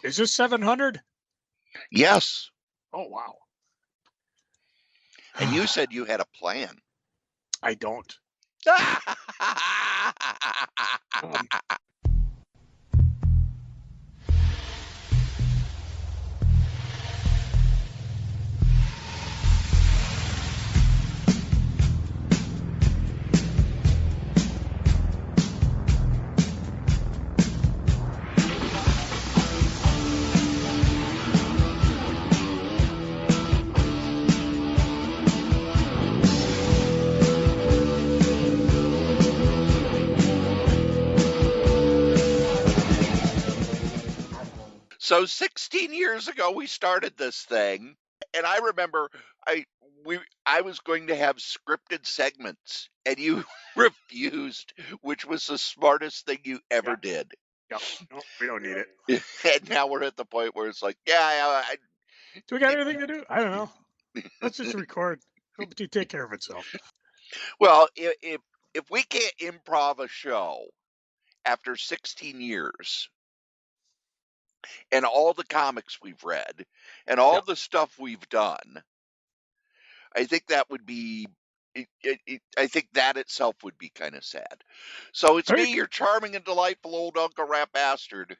Is this 700? Yes. Oh, wow. And you said you had a plan. I don't. So 16 years ago we started this thing, and I remember I was going to have scripted segments, and you refused, which was the smartest thing you ever did. Yep. No, we don't need it. And now we're at the point where it's like, Do we got anything to do? I don't know. Let's just record. Hope you take care of itself. Well, if we can't improv a show after 16 years and all the comics we've read and all the stuff we've done, I think that would be I think that itself would be kind of sad. So it's me, your charming and delightful old Uncle Rat Bastard.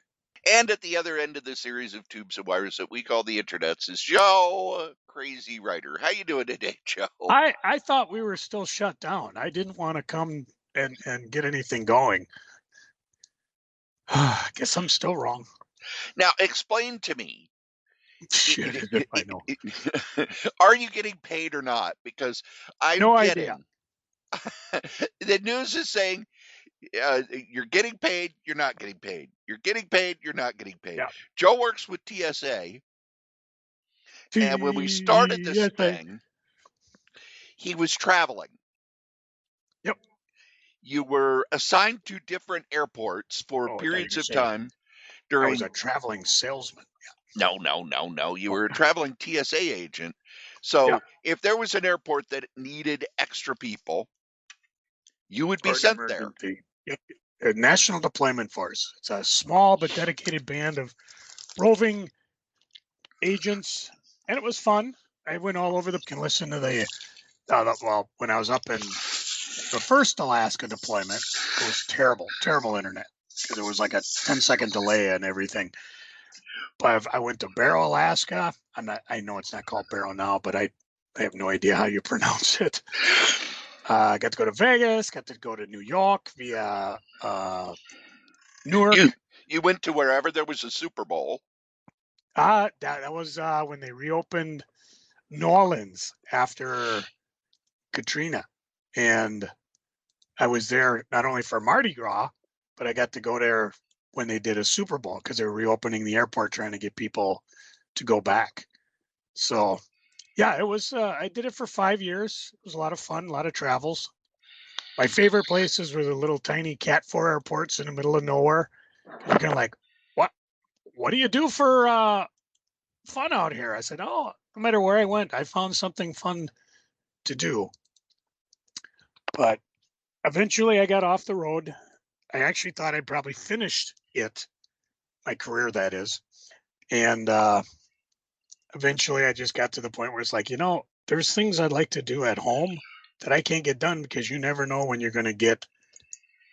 And at the other end of the series of tubes and wires that we call the internets is Joe, crazy writer. How you doing today, Joe? I thought we were still shut down. I didn't want to come and get anything going. I guess I'm still wrong. Now, explain to me. Shit, if I know. Are you getting paid or not? Because I'm no getting. Idea. The news is saying you're getting paid, you're not getting paid. You're getting paid, you're not getting paid. Yeah. Joe works with TSA. And when we started this thing, he was traveling. Yep. You were assigned to different airports for periods of time during. I was a traveling salesman. Yeah. No. You were a traveling TSA agent. So if there was an airport that needed extra people, you would be sent there. A National Deployment Force. It's a small but dedicated band of roving agents, and it was fun. I went all over can listen to well, when I was up in the first Alaska deployment, it was terrible internet because it was like a 10-second delay and everything. But I went to Barrow, Alaska. I know it's not called Barrow now, but I have no idea how you pronounce it. I got to go to Vegas, got to go to New York via Newark. You went to wherever there was a Super Bowl. That was when they reopened New Orleans after Katrina. And I was there not only for Mardi Gras, but I got to go there when they did a Super Bowl because they were reopening the airport trying to get people to go back. So, yeah, it was, I did it for 5 years. It was a lot of fun, a lot of travels. My favorite places were the little tiny Cat 4 airports in the middle of nowhere. You're kind of like, what do you do for fun out here? I said, no matter where I went, I found something fun to do. But eventually I got off the road. I actually thought I'd probably finished my career, that is. And eventually I just got to the point where it's like, there's things I'd like to do at home that I can't get done because you never know when you're going to get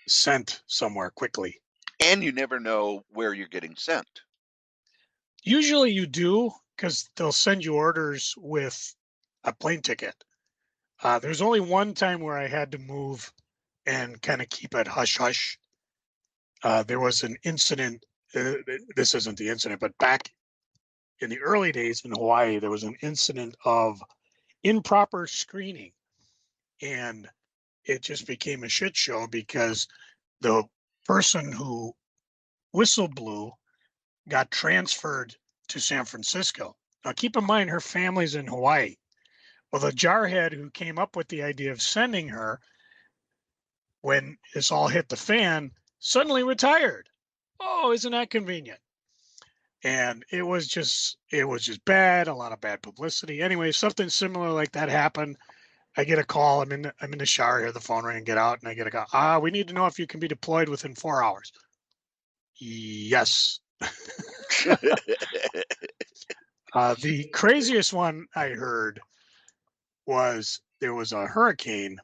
sent somewhere quickly. And you never know where you're getting sent. Usually you do, because they'll send you orders with a plane ticket. There's only one time where I had to move and kind of keep it hush-hush. There was an incident. This isn't the incident, but back in the early days in Hawaii, there was an incident of improper screening. And it just became a shit show because the person who whistle blew got transferred to San Francisco. Now, keep in mind, her family's in Hawaii. Well, the jarhead who came up with the idea of sending her, when this all hit the fan, suddenly retired. Oh, isn't that convenient? And it was just bad, a lot of bad publicity. Anyway, something similar like that happened. I get a call. I'm in the shower, hear the phone ring, get out, and I get a call. We need to know if you can be deployed within 4 hours. Yes. The craziest one I heard was there was a hurricane,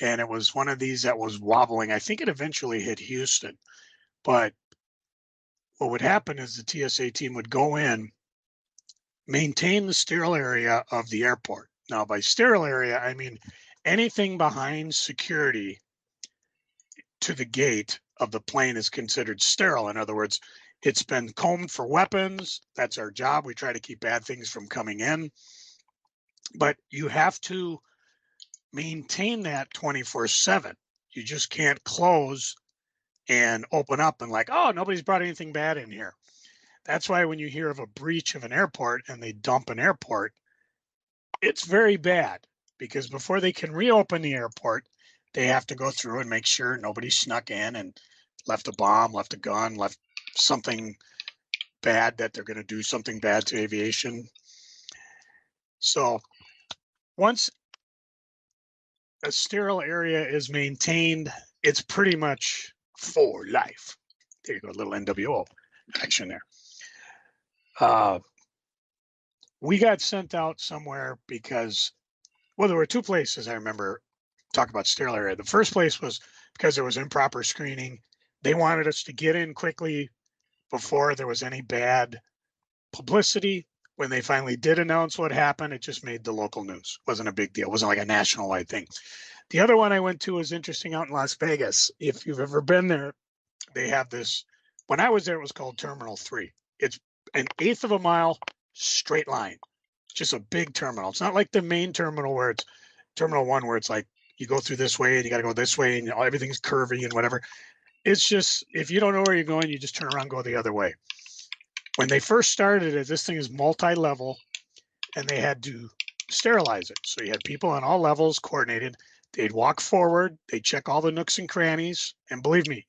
and it was one of these that was wobbling. I think it eventually hit Houston, but what would happen is the TSA team would go in, maintain the sterile area of the airport. Now, by sterile area, I mean anything behind security to the gate of the plane is considered sterile. In other words, it's been combed for weapons. That's our job. We try to keep bad things from coming in. But you have to maintain that 24/7. You just can't close and open up and like, oh, nobody's brought anything bad in here. That's why when you hear of a breach of an airport and they dump an airport, it's very bad, because before they can reopen the airport, they have to go through and make sure nobody snuck in and left a bomb, left a gun, left something bad, that they're going to do something bad to aviation. So once a sterile area is maintained, it's pretty much for life. There you go, a little NWO action there. We got sent out somewhere because, well, there were two places I remember talk about sterile area. The first place was because there was improper screening. They wanted us to get in quickly before there was any bad publicity. When they finally did announce what happened, it just made the local news. It wasn't a big deal. It wasn't like a national-wide thing. The other one I went to was interesting out in Las Vegas. If you've ever been there, they have this. When I was there, it was called Terminal 3. It's an eighth of a mile straight line. Just a big terminal. It's not like the main terminal where it's Terminal 1, where it's like you go through this way and you got to go this way and everything's curvy and whatever. It's just, if you don't know where you're going, you just turn around and go the other way. When they first started it, this thing is multi-level, and they had to sterilize it. So you had people on all levels coordinated. They'd walk forward. They'd check all the nooks and crannies. And believe me,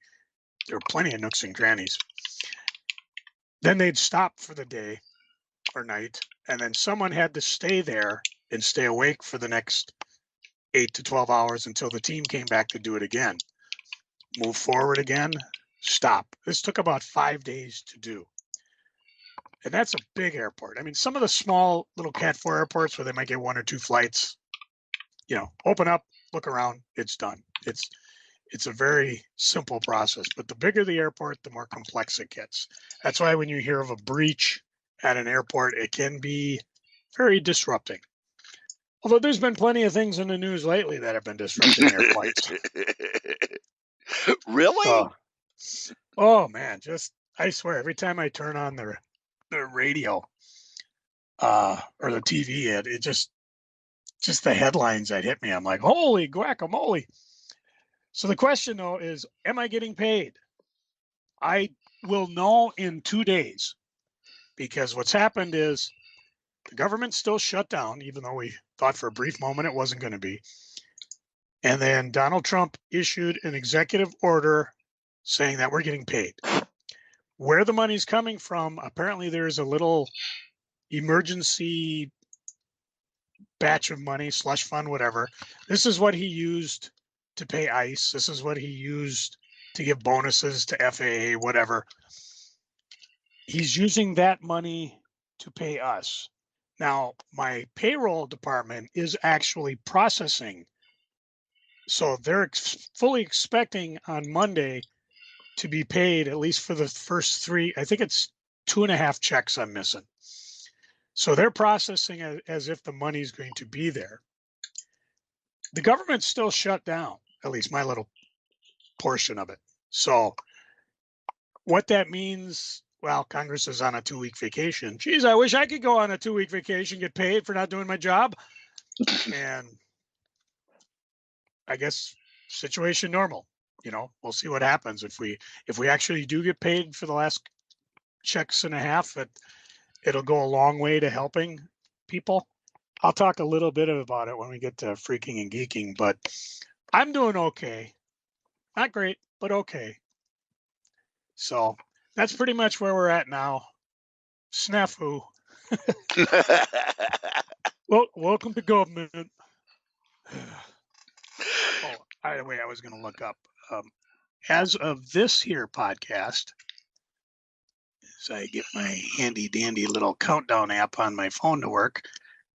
there were plenty of nooks and crannies. Then they'd stop for the day or night, and then someone had to stay there and stay awake for the next 8 to 12 hours until the team came back to do it again. Move forward again, stop. This took about 5 days to do. And that's a big airport. I mean, some of the small little Cat 4 airports where they might get 1 or 2 flights, open up, look around, it's done. It's a very simple process. But the bigger the airport, the more complex it gets. That's why when you hear of a breach at an airport, it can be very disrupting. Although there's been plenty of things in the news lately that have been disrupting air flights. Really? Oh man, I swear, every time I turn on the radio or the TV, it just the headlines that hit me. I'm like, holy guacamole. So the question though is, am I getting paid? I will know in 2 days, because what's happened is the government's still shut down, even though we thought for a brief moment it wasn't going to be. And then Donald Trump issued an executive order saying that we're getting paid. Where the money's coming from, apparently there's a little emergency batch of money, slush fund, whatever. This is what he used to pay ICE. This is what he used to give bonuses to FAA, whatever. He's using that money to pay us. Now, my payroll department is actually processing. So they're fully expecting on Monday to be paid, at least for the first 3. I think it's 2.5 checks I'm missing. So they're processing as if the money's going to be there. The government's still shut down, at least my little portion of it. So what that means, well, Congress is on a 2-week vacation. Geez, I wish I could go on a 2-week vacation, get paid for not doing my job. And I guess situation normal. We'll see what happens if we actually do get paid for the last checks and a half. It'll go a long way to helping people. I'll talk a little bit about it when we get to freaking and geeking, but I'm doing okay. Not great, but okay. So that's pretty much where we're at now. Snafu. Well, welcome to government. Oh, by the way, I was going to look up. As of this here podcast, So I get my handy dandy little countdown app on my phone to work.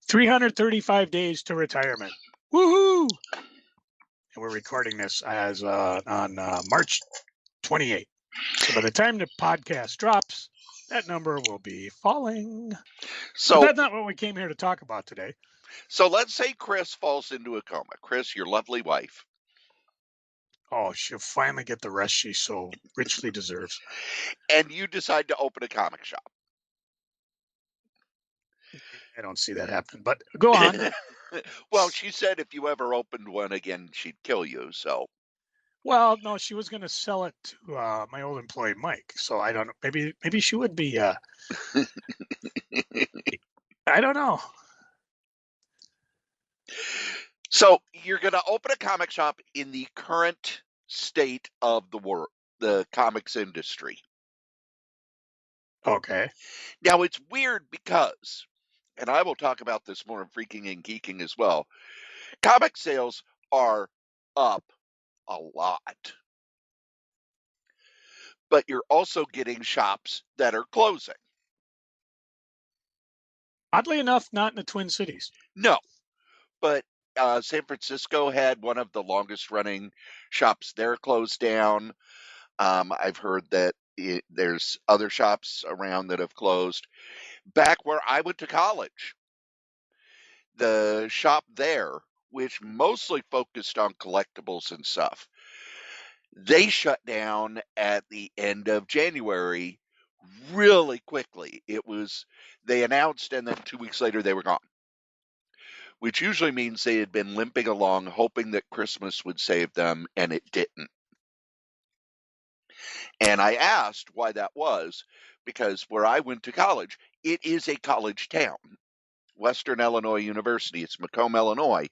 335 days to retirement. Woohoo! And we're recording this as on March 28th. So by the time the podcast drops, that number will be falling. But So that's not what we came here to talk about today. so let's say Chris falls into a coma. Chris, your lovely wife. Oh, she'll finally get the rest she so richly deserves. And you decide to open a comic shop. I don't see that happening, but go on. Well, she said if you ever opened one again, she'd kill you. So, Well, no, she was going to sell it to my old employee, Mike. So I don't know. Maybe she would be. I don't know. so you're going to open a comic shop in the current state of the world, the comics industry. Okay. Now it's weird because, and I will talk about this more in Freaking and Geeking as well. Comic sales are up a lot, but you're also getting shops that are closing. Oddly enough, not in the Twin Cities. No, but San Francisco had one of the longest running shops there closed down. I've heard that there's other shops around that have closed. Back where I went to college, the shop there, which mostly focused on collectibles and stuff, they shut down at the end of January really quickly. They announced and then 2 weeks later they were gone, which usually means they had been limping along hoping that Christmas would save them, and it didn't. And I asked why that was, because where I went to college, it is a college town. Western Illinois University. It's Macomb, Illinois.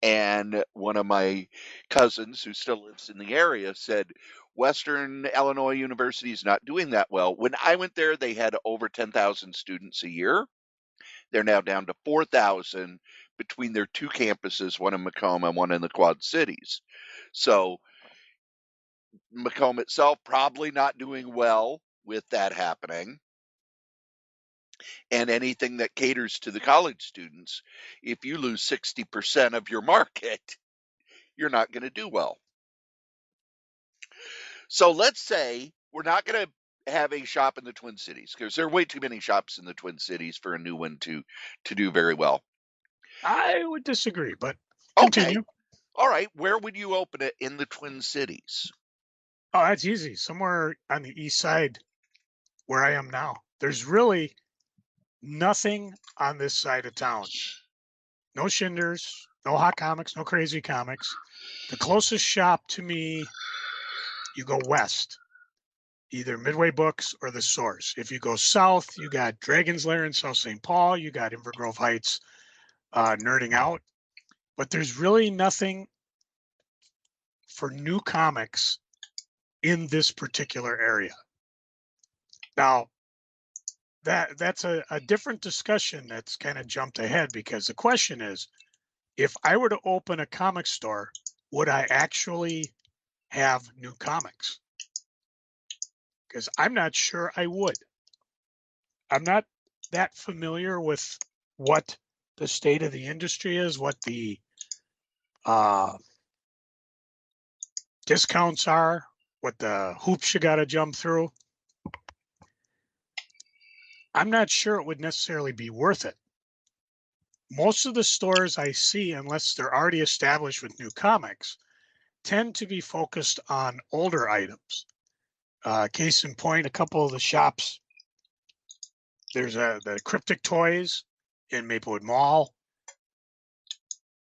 And one of my cousins who still lives in the area said, Western Illinois University is not doing that well. When I went there, they had over 10,000 students a year. They're now down to 4,000 between their two campuses, one in Macomb and one in the Quad Cities. So Macomb itself probably not doing well with that happening. And anything that caters to the college students, if you lose 60% of your market, you're not going to do well. So let's say we're not going to have a shop in the Twin Cities because there are way too many shops in the Twin Cities for a new one to do very well. I would disagree, but Okay. continue. All right. Where would you open it in the Twin Cities? Oh, that's easy. Somewhere on the east side where I am now. There's really nothing on this side of town. No Shinders, no Hot Comics, no Crazy Comics. The closest shop to me, you go west, either Midway Books or The Source. If you go south, you got Dragon's Lair in South St. Paul. You got Invergrove Heights, Nerding Out. But there's really nothing for new comics in this particular area. Now, that's a different discussion that's kind of jumped ahead, because the question is, if I were to open a comic store, would I actually have new comics? Because I'm not sure I would. I'm not that familiar with what the state of the industry is, what the discounts are, what the hoops you got to jump through. I'm not sure it would necessarily be worth it. Most of the stores I see, unless they're already established with new comics, tend to be focused on older items. Case in point, a couple of the shops, there's the Cryptic Toys in Maplewood Mall.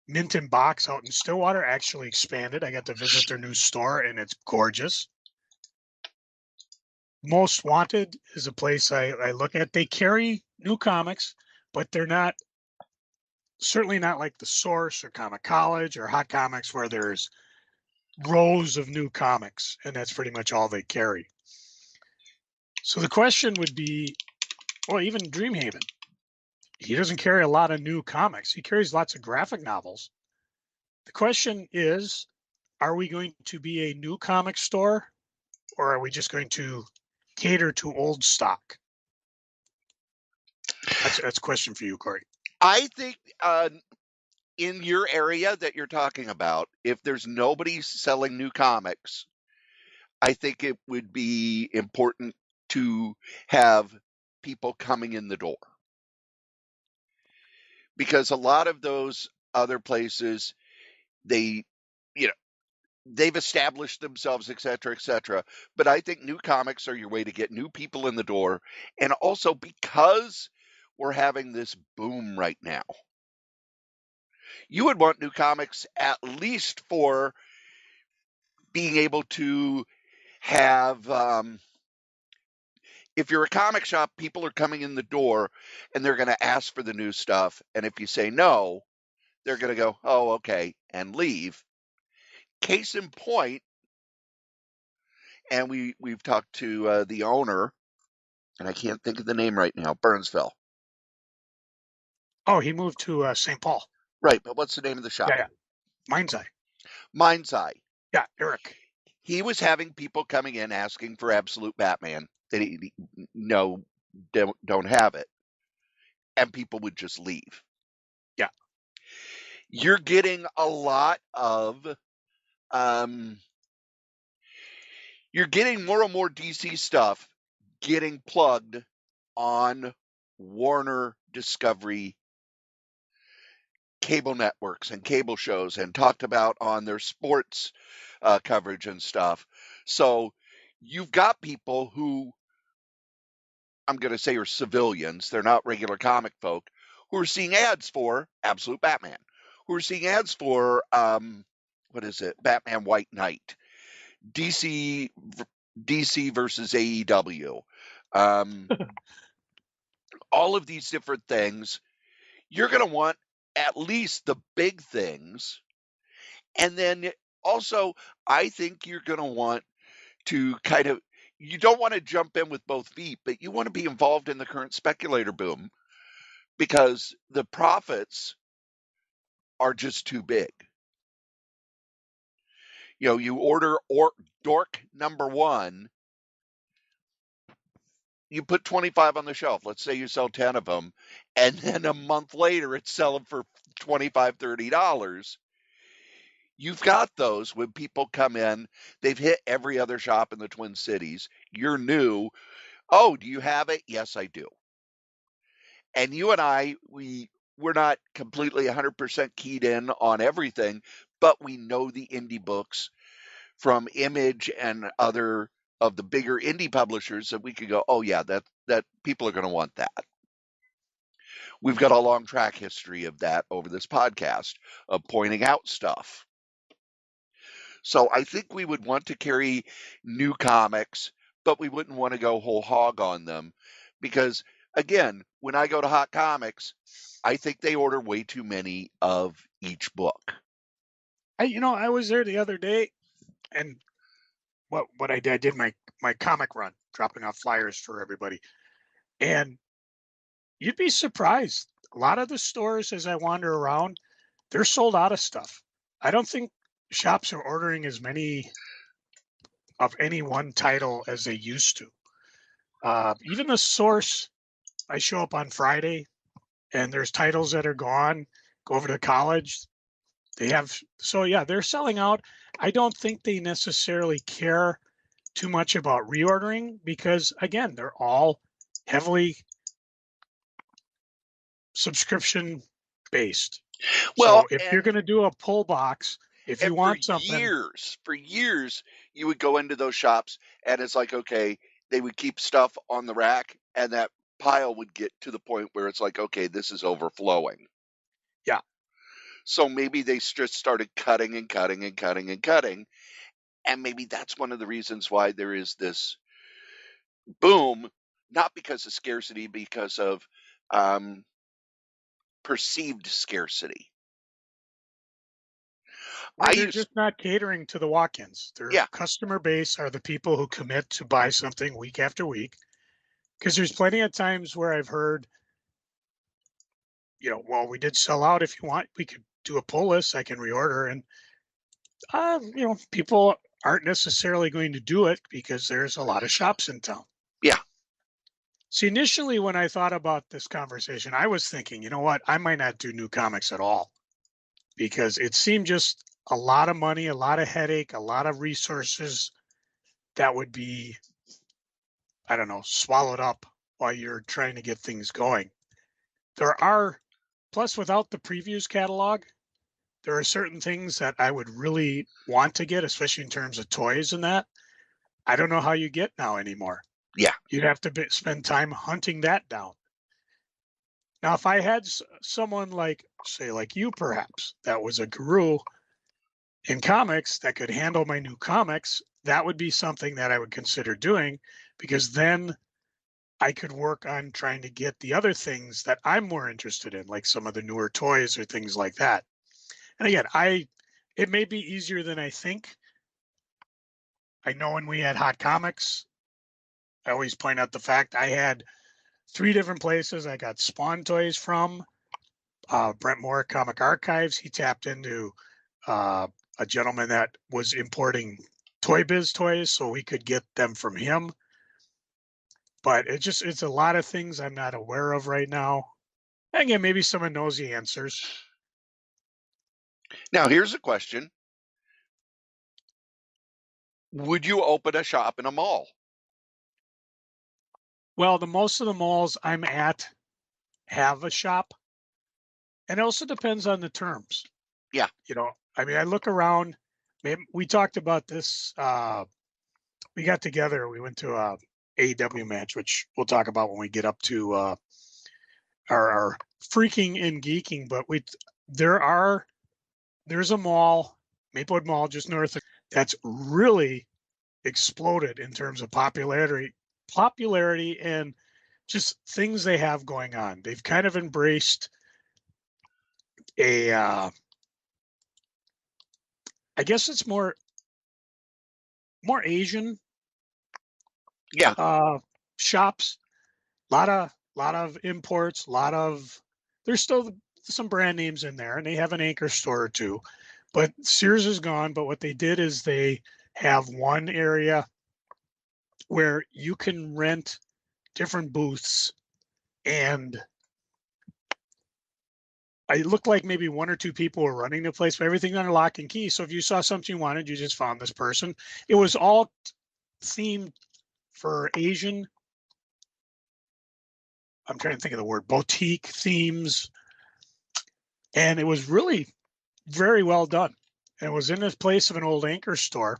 Mint and Box out in Stillwater actually expanded. I got to visit their new store, and it's gorgeous. Most Wanted is a place I look at. They carry new comics, but they're not, certainly not like The Source or Comic College or Hot Comics, where there's rows of new comics, and that's pretty much all they carry. So the question would be, well, even Dreamhaven, he doesn't carry a lot of new comics. He carries lots of graphic novels. The question is, are we going to be a new comic store, or are we just going to cater to old stock? That's a question for you, Cory. I think in your area that you're talking about, if there's nobody selling new comics, I think it would be important to have people coming in the door. Because a lot of those other places, they, you know, they've established themselves, et cetera, et cetera. But I think new comics are your way to get new people in the door. And also because we're having this boom right now, you would want new comics at least for being able to have, if you're a comic shop, people are coming in the door and they're going to ask for the new stuff. And if you say no, they're going to go, oh, okay, and leave. Case in point, and we've talked to the owner, and I can't think of the name right now, Burnsville. Oh, he moved to St. Paul. Right, but what's the name of the shop? Yeah. Mind's Eye. Mind's Eye. Yeah, Eric. He was having people coming in asking for Absolute Batman. They no, don't have it, and people would just leave. Yeah, you're getting a lot of, you're getting more and more DC stuff getting plugged on Warner Discovery cable networks and cable shows and talked about on their sports coverage and stuff. So you've got people who I'm going to say are civilians. They're not regular comic folk who are seeing ads for Absolute Batman, who are seeing ads for, what is it? Batman White Knight, DC versus AEW, all of these different things. You're going to want at least the big things. And then also, I think you're going to want to kind of, you don't want to jump in with both feet, but you want to be involved in the current speculator boom because the profits are just too big. You know, you order Dork number 1, you put 25 on the shelf. Let's say you sell 10 of them, and then a month later it's selling for $25, $30. You've got those when people come in, they've hit every other shop in the Twin Cities. You're new. Oh, do you have it? Yes, I do. And you and I, we're not completely 100% keyed in on everything, but we know the indie books from Image and other of the bigger indie publishers that we could go, oh yeah, that people are going to want that. We've got a long track history of that over this podcast of pointing out stuff. So I think we would want to carry new comics, but we wouldn't want to go whole hog on them because, again, when I go to Hot Comics, I think they order way too many of each book. I was there the other day, and what I did my comic run, dropping off flyers for everybody, and you'd be surprised. A lot of the stores, as I wander around, they're sold out of stuff. I don't think shops are ordering as many of any one title as they used to. Even the Source, I show up on Friday, and there's titles that are gone. Go over to college. They have, so yeah, they're selling out. I don't think they necessarily care too much about reordering because, again, they're all heavily subscription based. Well, so if you're going to do a pull box, if you want something, for years, you would go into those shops and it's like, okay, they would keep stuff on the rack and that pile would get to the point where it's like, okay, this is overflowing. Yeah. So maybe they just started cutting and cutting and cutting and cutting. And maybe that's one of the reasons why there is this boom, not because of scarcity, because of perceived scarcity. they're just not catering to the walk-ins. Their customer base are the people who commit to buy something week after week. Because there's plenty of times where I've heard, well, we did sell out. If you want, we could do a pull list. I can reorder. And, people aren't necessarily going to do it because there's a lot of shops in town. See, initially when I thought about this conversation, I was thinking, you know what, I might not do new comics at all because it seemed just a lot of money, a lot of headache, a lot of resources that would be, I don't know, swallowed up while you're trying to get things going. There are, plus without the previews catalog, there are certain things that I would really want to get, especially in terms of toys and that. I don't know how you get now anymore. Yeah. You'd have to spend time hunting that down. Now, if I had someone like, say, like you perhaps, that was a guru in comics that could handle my new comics, that would be something that I would consider doing because then I could work on trying to get the other things that I'm more interested in, like some of the newer toys or things like that. And again, it may be easier than I think. I know when we had Hot Comics, I always point out the fact I had 3 different places I got Spawn toys from. Brent Moore Comic Archives, he tapped into a gentleman that was importing Toy Biz toys, so we could get them from him. But it's a lot of things I'm not aware of right now. Again, maybe someone knows the answers. Now, here's a question. Would you open a shop in a mall? Well, the most of the malls I'm at have a shop. And it also depends on the terms. Yeah. You know, I mean, I look around. We talked about this. We got together. We went to a AEW match, which we'll talk about when we get up to our freaking and geeking. But there's a mall, Maplewood Mall, just north of, that's really exploded in terms of popularity and just things they have going on. They've kind of embraced a I guess it's more Asian shops. Lot of imports, there's still some brand names in there and they have an anchor store or two. But Sears is gone, but what they did is they have one area where you can rent different booths, and it looked like maybe 1 or 2 people were running the place, but everything under lock and key. So if you saw something you wanted, you just found this person. It was all themed for Asian. I'm trying to think of the word, boutique themes. And it was really very well done. And it was in this place of an old anchor store.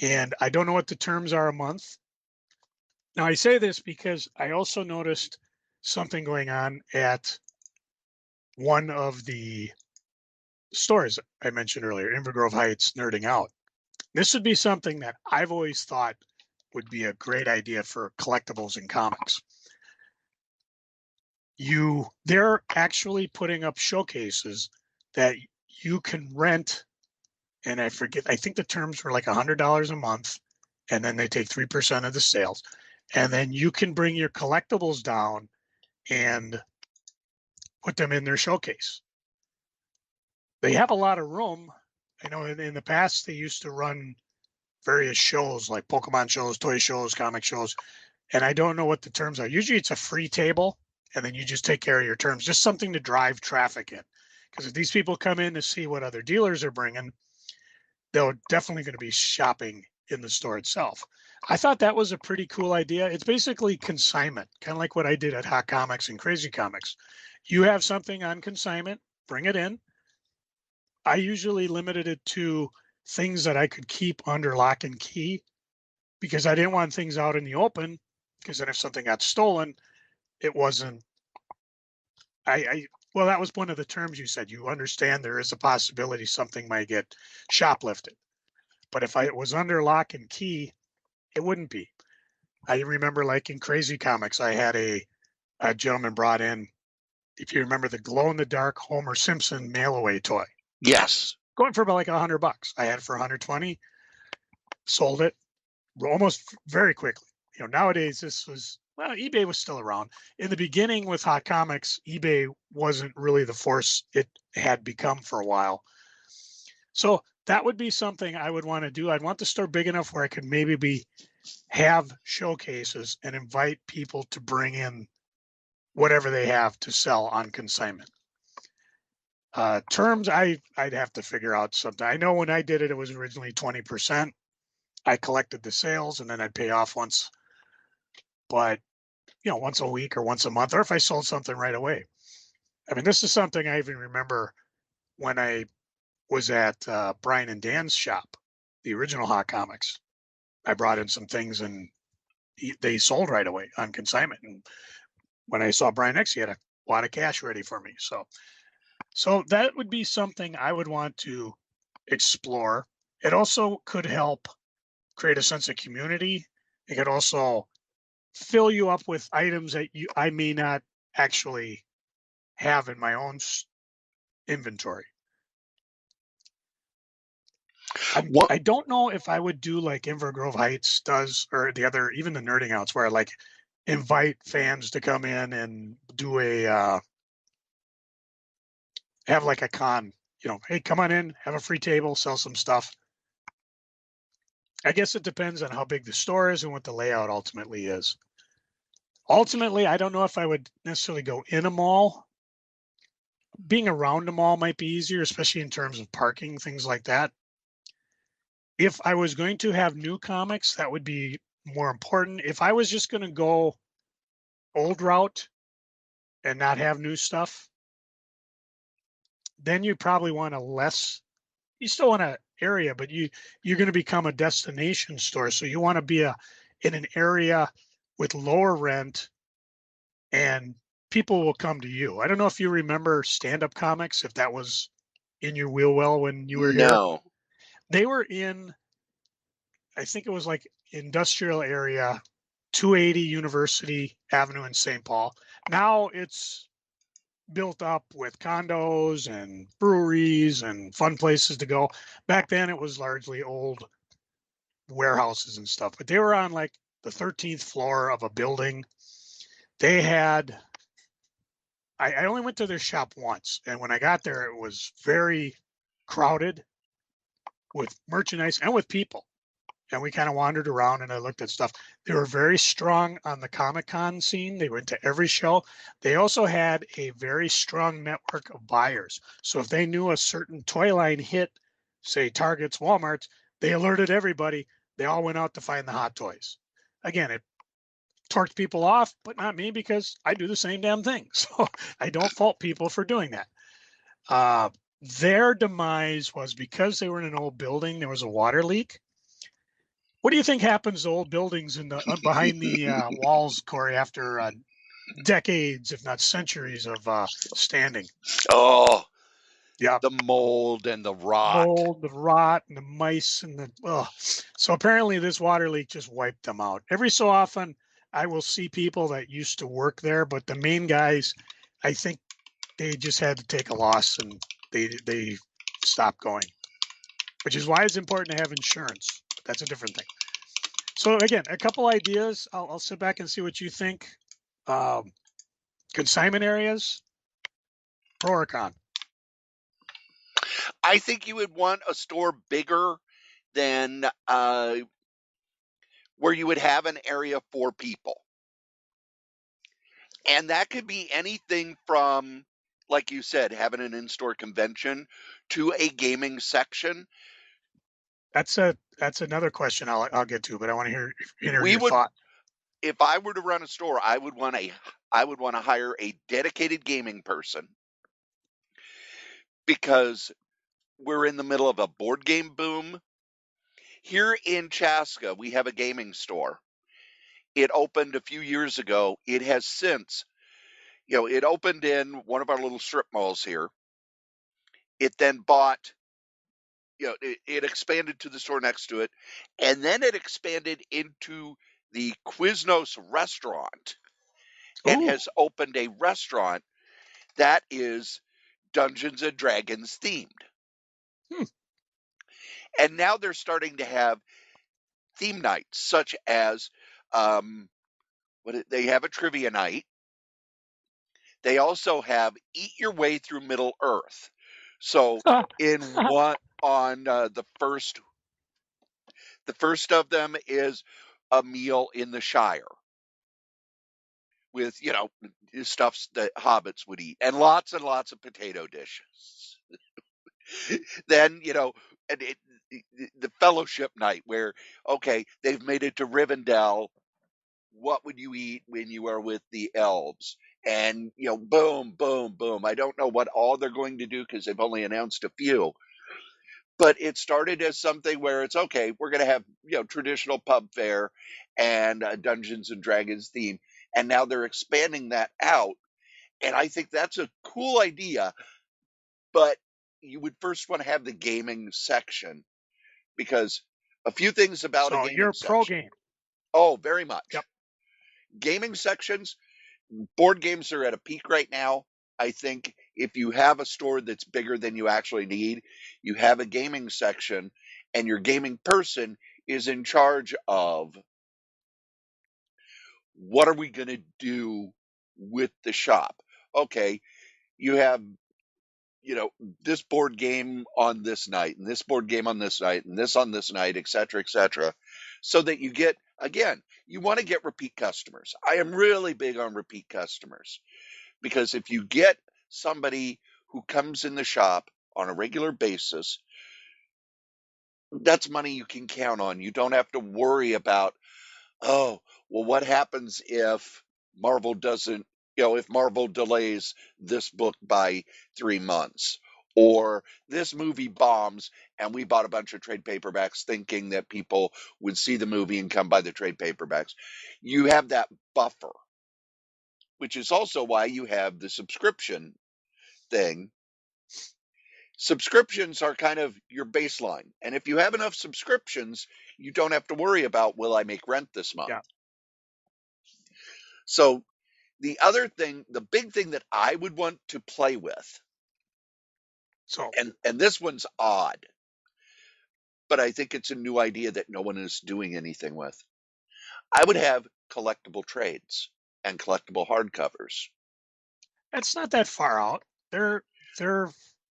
And I don't know what the terms are a month. Now I say this because I also noticed something going on at one of the stores I mentioned earlier, Inver Grove Heights Nerding Out. This would be something that I've always thought would be a great idea for collectibles and comics. They're actually putting up showcases that you can rent, and I think the terms were like $100 a month, and then they take 3% of the sales, and then you can bring your collectibles down and put them in their showcase. They have a lot of room. I know in the past they used to run various shows like Pokemon shows, toy shows, comic shows, and I don't know what the terms are. Usually it's a free table, and then you just take care of your terms, just something to drive traffic in. Because if these people come in to see what other dealers are bringing, they're definitely going to be shopping in the store itself. I thought that was a pretty cool idea. It's basically consignment, kind of like what I did at Hot Comics and Crazy Comics. You have something on consignment, bring it in. I usually limited it to things that I could keep under lock and key because I didn't want things out in the open, because then if something got stolen, it wasn't, well, that was one of the terms you said. You understand there is a possibility something might get shoplifted. But if it was under lock and key, it wouldn't be. I remember like in Crazy Comics, I had a gentleman brought in, if you remember, the glow-in-the-dark Homer Simpson mail-away toy. Yes. Going for about like $100. I had it for 120, sold it almost very quickly. You know, nowadays eBay was still around. In the beginning with Hot Comics, eBay wasn't really the force it had become for a while. So that would be something I would want to do. I'd want the store big enough where I could maybe be have showcases and invite people to bring in whatever they have to sell on consignment. Terms, I'd have to figure out something. I know when I did it, it was originally 20%. I collected the sales and then I'd pay off once, but once a week or once a month, or if I sold something right away. I mean, this is something I even remember when I was at Brian and Dan's shop, the original Hot Comics. I brought in some things and they sold right away on consignment. And when I saw Brian next, he had a lot of cash ready for me. So that would be something I would want to explore. It also could help create a sense of community. It could also fill you up with items that I may not actually have in my own inventory. I don't know if I would do like Invergrove Heights does, or the other, even the Nerding Outs, where I like invite fans to come in and do have like a con, hey, come on in, have a free table, sell some stuff. I guess it depends on how big the store is and what the layout ultimately is. Ultimately, I don't know if I would necessarily go in a mall. Being around a mall might be easier, especially in terms of parking, things like that. If I was going to have new comics, that would be more important. If I was just going to go old route and not have new stuff, then you probably want you still want an area, but you're going to become a destination store. So you want to be in an area with lower rent and people will come to you. I don't know if you remember stand-up comics, if that was in your wheel well when you were here. No. They were in, I think it was like industrial area, 280 University Avenue in St. Paul. Now it's built up with condos and breweries and fun places to go. Back then it was largely old warehouses and stuff, but they were on like the 13th floor of a building. They had, I only went to their shop once, and when I got there, it was very crowded with merchandise and with people. And we kind of wandered around and I looked at stuff. They were very strong on the Comic-Con scene. They went to every show. They also had a very strong network of buyers. So if they knew a certain toy line hit, say Target's, Walmart's, they alerted everybody. They all went out to find the hot toys. Again, it torqued people off, but not me because I do the same damn thing. So I don't fault people for doing that. Their demise was because they were in an old building, there was a water leak. What do you think happens to old buildings behind the walls, Cory, after decades, if not centuries, of standing? Oh, yeah, the mold and the rot. Mold, the rot, and the mice, and the So apparently, this water leak just wiped them out. Every so often, I will see people that used to work there, but the main guys, I think they just had to take a loss and they stopped going, which is why it's important to have insurance. But that's a different thing. So again, a couple ideas. I'll sit back and see what you think. Consignment areas, pro or con? I think you would want a store bigger than where you would have an area for people. And that could be anything from, like you said, having an in-store convention to a gaming section. That's another question I'll get to, but I want to hear your would, thought. if I were to run a store, I would want to hire a dedicated gaming person, because we're in the middle of a board game boom. Here in Chaska, we have a gaming store. It opened a few years ago. It has since, it opened in one of our little strip malls here. It then bought, it expanded to the store next to it, and then it expanded into the Quiznos restaurant and has opened a restaurant that is Dungeons and Dragons themed. And now they're starting to have theme nights, such as they have a trivia night. They also have Eat Your Way Through Middle Earth. So in one on the first of them is a meal in the Shire with, stuffs that hobbits would eat and lots of potato dishes. Then, and the fellowship night where, okay, they've made it to Rivendell. What would you eat when you are with the elves? And, boom, boom, boom. I don't know what all they're going to do because they've only announced a few. But it started as something where it's okay, we're going to have, traditional pub fare and Dungeons and Dragons theme. And now they're expanding that out. And I think that's a cool idea. But you would first want to have the gaming section because a few things about a So gaming you're pro section. game. Oh, very much. Yep. Gaming sections, board games are at a peak right now. I think if you have a store that's bigger than you actually need, you have a gaming section and your gaming person is in charge of what are we going to do with the shop? Okay, you have, this board game on this night and this board game on this night and this on this night, et cetera, so that you get, again, you want to get repeat customers. I am really big on repeat customers. Because if you get somebody who comes in the shop on a regular basis, that's money you can count on. You don't have to worry about, oh, well, what happens if Marvel doesn't, if Marvel delays this book by 3 months? Or this movie bombs and we bought a bunch of trade paperbacks thinking that people would see the movie and come buy the trade paperbacks. You have that buffer, which is also why you have the subscription thing. Subscriptions are kind of your baseline. And if you have enough subscriptions, you don't have to worry about, will I make rent this month? Yeah. So the other thing, the big thing that I would want to play with, So and this one's odd, but I think it's a new idea that no one is doing anything with. I would have collectible trades and collectible hardcovers. it's not that far out. They're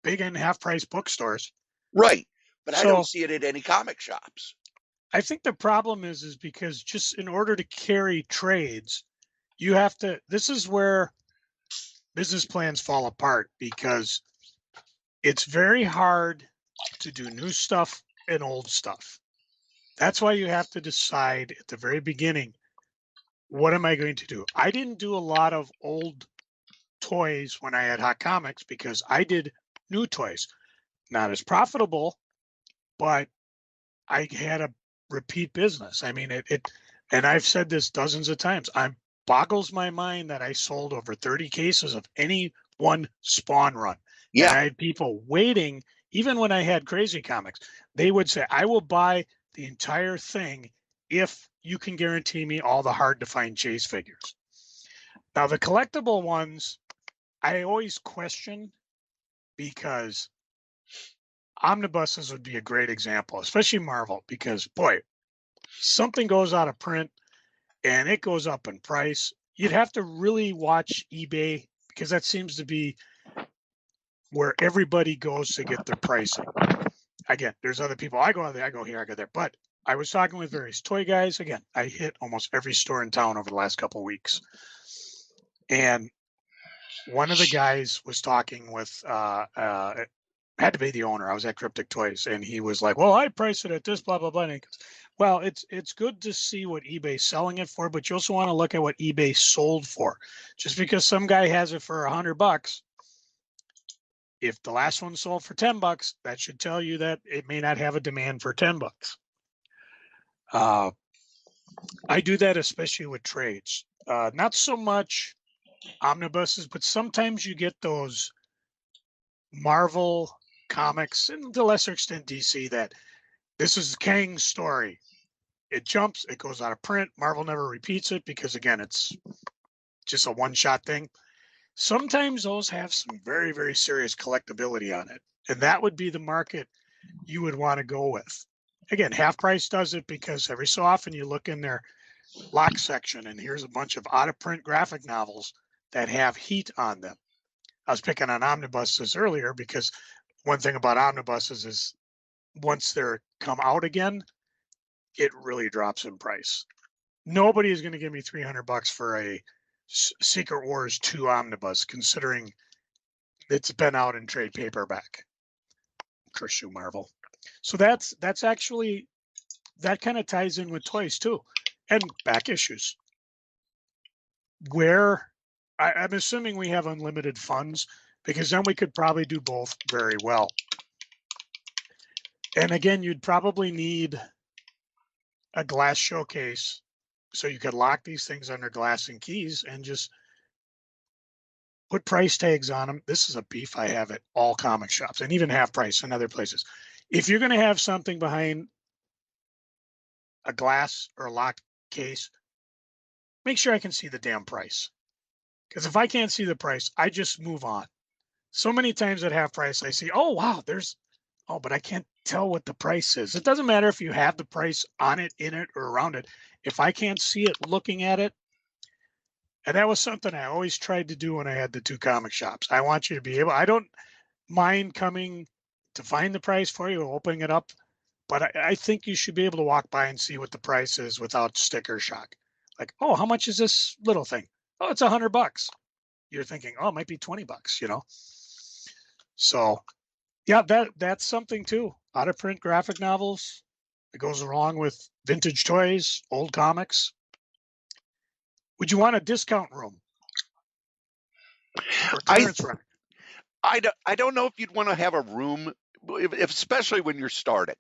big in half price bookstores. Right. But I don't So see it at any comic shops. I think the problem is because just in order to carry trades, you have to, this is where business plans fall apart because it's very hard to do new stuff and old stuff. That's why you have to decide at the very beginning, what am I going to do? I didn't do a lot of old toys when I had Hot Comics because I did new toys. Not as profitable, but I had a repeat business. I mean, and I've said this dozens of times. I'm boggles my mind that I sold over 30 cases of any one Spawn run. And Yeah. I had people waiting, even when I had Crazy Comics, they would say, I will buy the entire thing if you can guarantee me all the hard to find chase figures. Now, the collectible ones, I always question because omnibuses would be a great example, especially Marvel, because boy, something goes out of print and it goes up in price. You'd have to really watch eBay because that seems to be where everybody goes to get their pricing. Again, there's other people. I go there, I go here, I go there. But I was talking with various toy guys. Again, I hit almost every store in town over the last couple of weeks. And one of the guys was talking with had to be the owner. I was at Cryptic Toys, and he was like, "Well, I price it at this, blah blah blah." And he goes, "Well, it's good to see what eBay's selling it for, but you also want to look at what eBay sold for. Just because some guy has it for $100, if the last one sold for $10, that should tell you that it may not have a demand for $10." I do that especially with trades. Not so much omnibuses, but sometimes you get those Marvel comics and to a lesser extent DC that this is Kang's story. It jumps, it goes out of print. Marvel never repeats it because again, it's just a one-shot thing. Sometimes those have some very, very serious collectability on it. And that would be the market you would want to go with. Again, Half Price does it because every so often you look in their lock section and here's a bunch of out of print graphic novels that have heat on them. I was picking on omnibuses earlier because one thing about omnibuses is once they're come out again, it really drops in price. Nobody is going to give me $300 for a Secret Wars 2 omnibus, considering it's been out in trade paperback. Curse you, Marvel. So that's actually, that kind of ties in with toys too, and back issues. Where I'm assuming we have unlimited funds, because then we could probably do both very well. And again, you'd probably need a glass showcase so you could lock these things under glass and keys and just put price tags on them. This is a beef I have at all comic shops and even Half Price and other places. If you're going to have something behind a glass or a locked case, make sure I can see the damn price. Because if I can't see the price, I just move on. So many times at Half Price, I see, oh, wow, but I can't tell what the price is. It doesn't matter if you have the price on it, in it, or around it. If I can't see it looking at it, and that was something I always tried to do when I had the 2 comic shops. I want you to be able, I don't mind coming to find the price for you, opening it up, but I think you should be able to walk by and see what the price is without sticker shock. Like, oh, how much is this little thing? Oh, it's $100. You're thinking, oh, it might be $20, you know? So yeah, that's something too. Out of print graphic novels. It goes along with vintage toys, old comics. Would you want a discount room? Or clearance rack? I don't know if you'd want to have a room, especially when you're starting.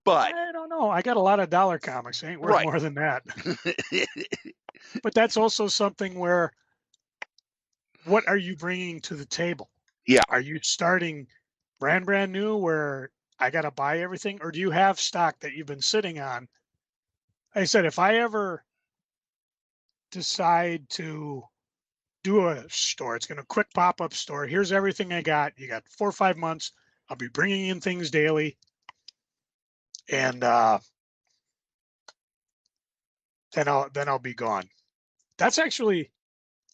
But I don't know. I got a lot of dollar comics. It ain't worth more than that. But that's also something where, what are you bringing to the table? Yeah. Are you starting brand new where I got to buy everything? Or do you have stock that you've been sitting on? Like I said, if I ever decide to do a store, it's going to quick pop-up store. Here's everything I got. You got 4 or 5 months. I'll be bringing in things daily. And then I'll be gone. That's actually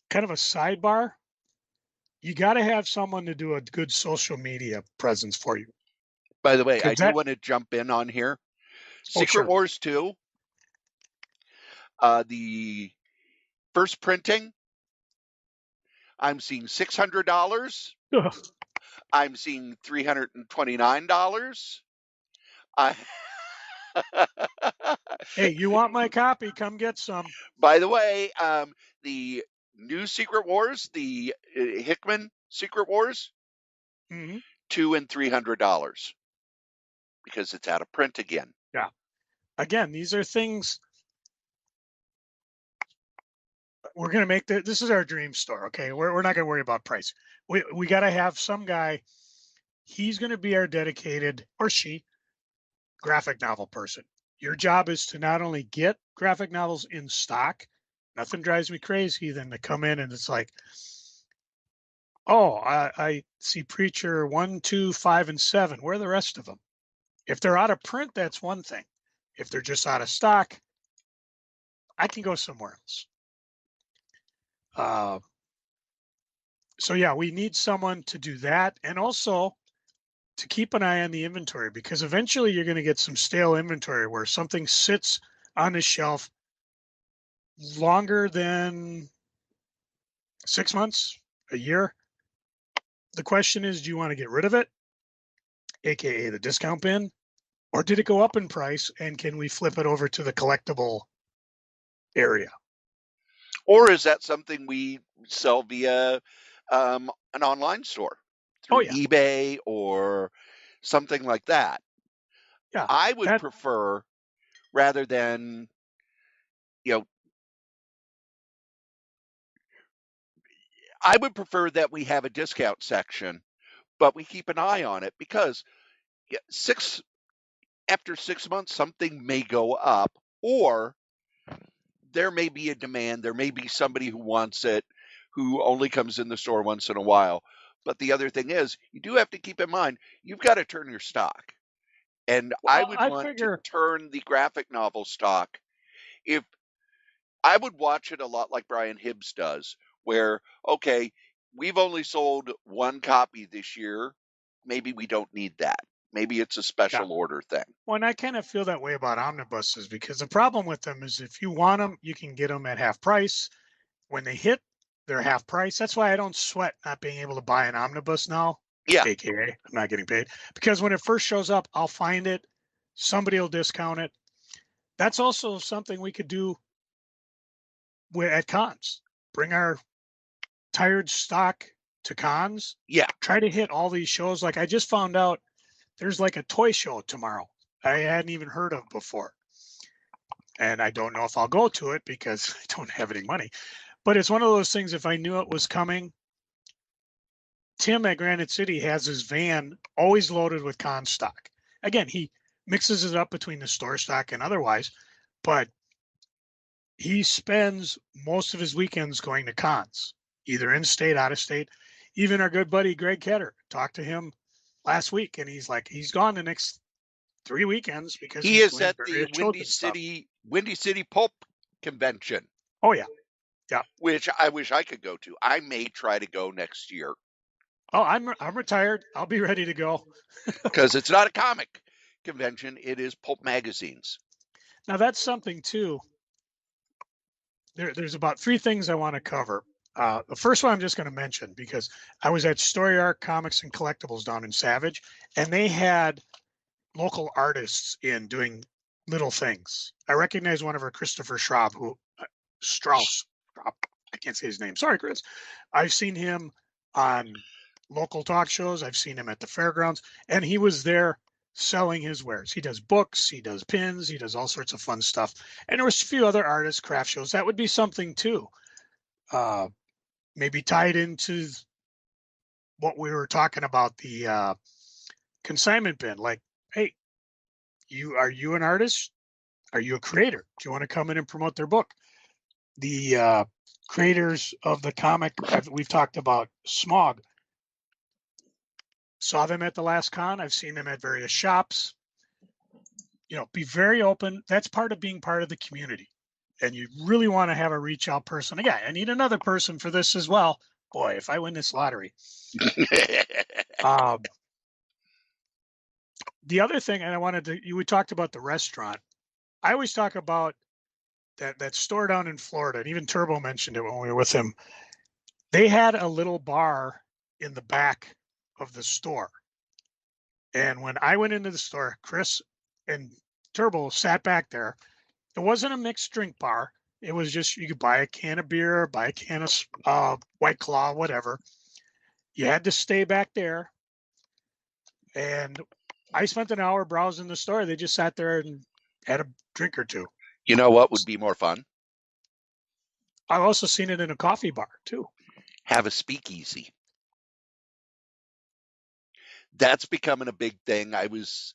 kind of a sidebar. You got to have someone to do a good social media presence for you. By the way, I do want to jump in on here. Secret Wars 2, the first printing, I'm seeing $600. I'm seeing $329. Hey, you want my copy? Come get some. By the way, the new Secret Wars, the Hickman Secret Wars, $200 and $300 because it's out of print again. Yeah. Again, these are things we're going to make. This is our dream store. Okay. We're not going to worry about price. We got to have some guy. He's going to be our dedicated, or she, graphic novel person. Your job is to not only get graphic novels in stock. Nothing drives me crazy than to come in and it's like, oh, I see Preacher 1, 2, 5, and 7. Where are the rest of them? If they're out of print, that's one thing. If they're just out of stock, I can go somewhere else. So yeah, we need someone to do that, and also to keep an eye on the inventory, because eventually you're going to get some stale inventory where something sits on the shelf longer than 6 months, a year. The question is, do you want to get rid of it, aka the discount bin, or did it go up in price and can we flip it over to the collectible area? Or is that something we sell via an online store through eBay or something like that? Yeah, I would prefer, rather than, I would prefer that we have a discount section, but we keep an eye on it, because after 6 months, something may go up, or there may be a demand. There may be somebody who wants it, who only comes in the store once in a while. But the other thing is, you do have to keep in mind, you've got to turn your stock. And I would want to turn the graphic novel stock. If I would watch it a lot like Brian Hibbs does, where, okay, we've only sold 1 copy this year. Maybe we don't need that. Maybe it's a special order thing. Well, and I kind of feel that way about omnibuses because the problem with them is if you want them, you can get them at half price. When they hit, they're half price. That's why I don't sweat not being able to buy an omnibus now, Yeah. AKA I'm not getting paid. Because when it first shows up, I'll find it. Somebody will discount it. That's also something we could do at cons. Bring our tired stock to cons. Yeah. Try to hit all these shows. Like I just found out there's like a toy show tomorrow I hadn't even heard of before. And I don't know if I'll go to it because I don't have any money. But it's one of those things, if I knew it was coming, Tim at Granite City has his van always loaded with con stock. Again, he mixes it up between the store stock and otherwise, but he spends most of his weekends going to cons, either in state, out of state. Even our good buddy Greg Ketter, talked to him last week, and he's like, he's gone the next 3 weekends because He he's is doing at the Windy City Pulp Convention. Oh yeah. Yeah. Which I wish I could go to. I may try to go next year. Oh, I'm retired. I'll be ready to go. Because it's not a comic convention, it is pulp magazines. Now that's something too. There's about 3 things I want to cover. The first one I'm just going to mention because I was at Story Arc Comics and Collectibles down in Savage, and they had local artists in doing little things. I recognize one of her, Christopher Schraub, Strauss. I can't say his name. Sorry, Chris. I've seen him on local talk shows. I've seen him at the fairgrounds, and he was there selling his wares. He does books, he does pins, he does all sorts of fun stuff. And there was a few other artists, craft shows. That would be something too. Maybe tied into what we were talking about, the consignment bin. Like, hey, are you an artist? Are you a creator? Do you want to come in and promote their book? The creators of the comic we've talked about, Smog. Saw them at the last con. I've seen them at various shops. Be very open. That's part of being part of the community. And you really want to have a reach out person. Again, I need another person for this as well. Boy, if I win this lottery. The other thing, and we talked about the restaurant. I always talk about that store down in Florida, and even Turbo mentioned it when we were with him. They had a little bar in the back of the store. And when I went into the store, Chris and Turbo sat back there. It wasn't a mixed drink bar. It was just, you could buy a can of beer, buy a can of White Claw, whatever. You had to stay back there. And I spent an hour browsing the store. They just sat there and had a drink or two. You know what would be more fun? I've also seen it in a coffee bar too. Have a speakeasy. That's becoming a big thing. I was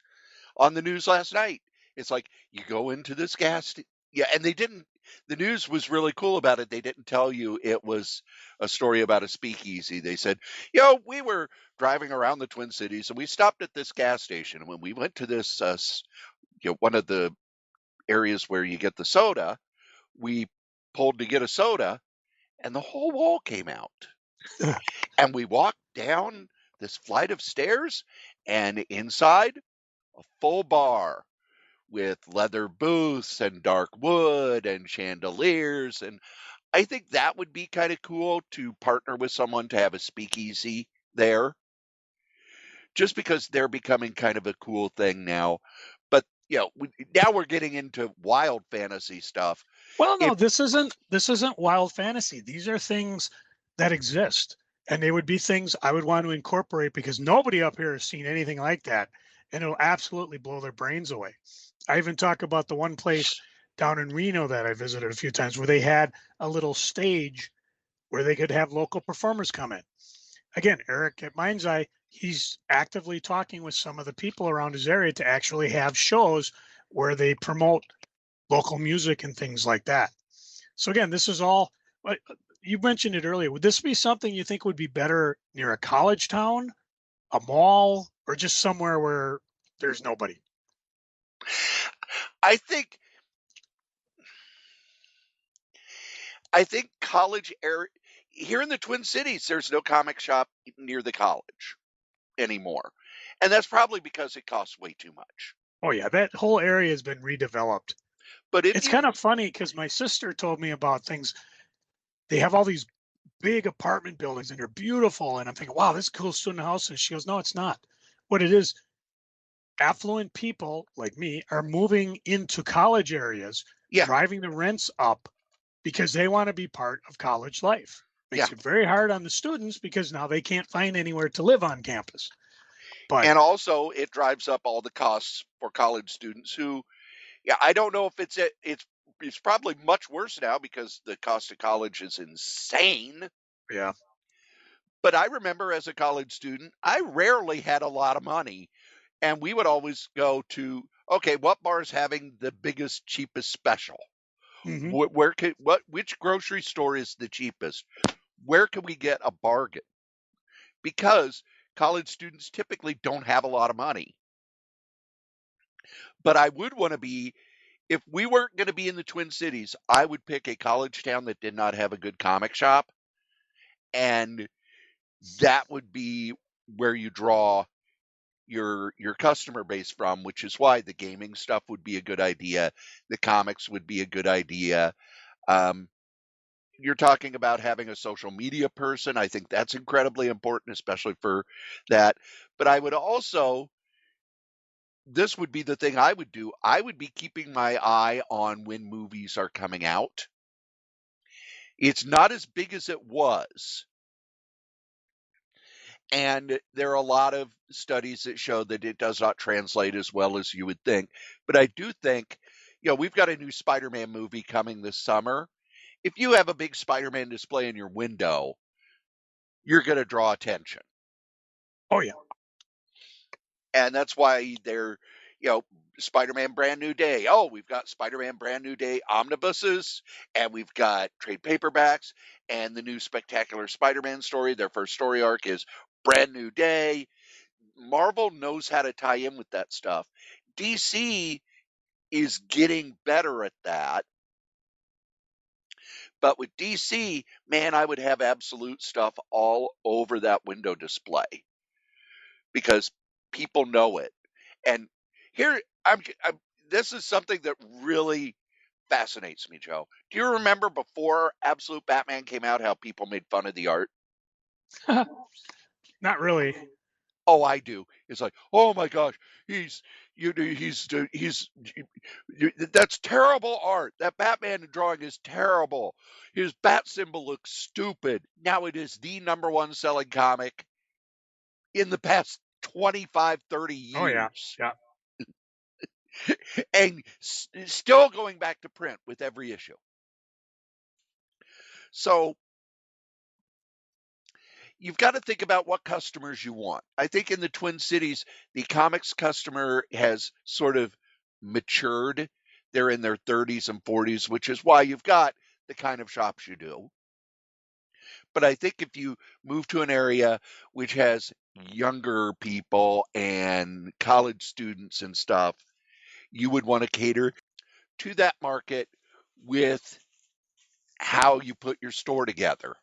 on the news last night. It's like you go into this and the news was really cool about it. They didn't tell you it was a story about a speakeasy. They said, we were driving around the Twin Cities and we stopped at this gas station. And when we went to this, one of the areas where you get the soda, we pulled to get a soda and the whole wall came out. And we walked down this flight of stairs and inside a full bar with leather booths and dark wood and chandeliers. And I think that would be kind of cool to partner with someone to have a speakeasy there, just because they're becoming kind of a cool thing now. But now we're getting into wild fantasy stuff. Well, no, this isn't wild fantasy. These are things that exist, and they would be things I would want to incorporate because nobody up here has seen anything like that, and it'll absolutely blow their brains away. I even talk about the one place down in Reno that I visited a few times where they had a little stage where they could have local performers come in. Again, Eric at Mind's Eye, he's actively talking with some of the people around his area to actually have shows where they promote local music and things like that. So again, this is all, you mentioned it earlier. Would this be something you think would be better near a college town, a mall, or just somewhere where there's nobody? I think college area here in the Twin Cities, there's no comic shop near the college. anymore. And that's probably because it costs way too much. Oh yeah, that whole area has been redeveloped. But if It's you, kind of funny because my sister told me about things. They have all these big apartment buildings and they're beautiful. And I'm thinking, wow, this is a cool student house. And she goes, no, it's not. What it is, affluent people like me are moving into college areas, yeah, driving the rents up because they want to be part of college life. yeah. Makes it very hard on the students because now they can't find anywhere to live on campus. But And also it drives up all the costs for college students who, yeah, I don't know if it's probably much worse now because the cost of college is insane. yeah, But I remember as a college student, I rarely had a lot of money. And we would always go to, okay, what bar is having the biggest, cheapest special? hmm Which grocery store is the cheapest? Where can we get a bargain? Because college students typically don't have a lot of money. But I would want to be, if we weren't going to be in the Twin Cities, I would pick a college town that did not have a good comic shop. And that would be where you draw your customer base from, which is why the gaming stuff would be a good idea. The comics would be a good idea. Um, you're talking about having a social media person. I think that's incredibly important, especially for that. But I would also, this would be the thing I would do. I would be keeping my eye on when movies are coming out. It's not as big as it was. And there are a lot of studies that show that it does not translate as well as you would think. But I do think, we've got a new Spider Man movie coming this summer. If you have a big Spider Man display in your window, you're going to draw attention. oh yeah, And that's why they're, Spider-Man Brand New Day. Oh, we've got Spider-Man Brand New Day omnibuses, and we've got trade paperbacks, and the new Spectacular Spider-Man story. Their first story arc is Brand New Day. Marvel knows how to tie in with that stuff. DC is getting better at that. But with DC, man, I would have absolute stuff all over that window display because people know it. And here, this is something that really fascinates me, Joe. Do you remember before Absolute Batman came out how people made fun of the art? not really. Oh, I do. It's like, oh my gosh, he's he's that's terrible art. That Batman drawing is terrible. His bat symbol looks stupid. Now it is the number one selling comic in the past 25, 30 Oh yeah, years. yeah. And still going back to print with every issue. So you've got to think about what customers you want. I think in the Twin Cities, the comics customer has sort of matured. They're in their 30s and 40s, which is why you've got the kind of shops you do. But I think if you move to an area which has younger people and college students and stuff, you would want to cater to that market with how you put your store together.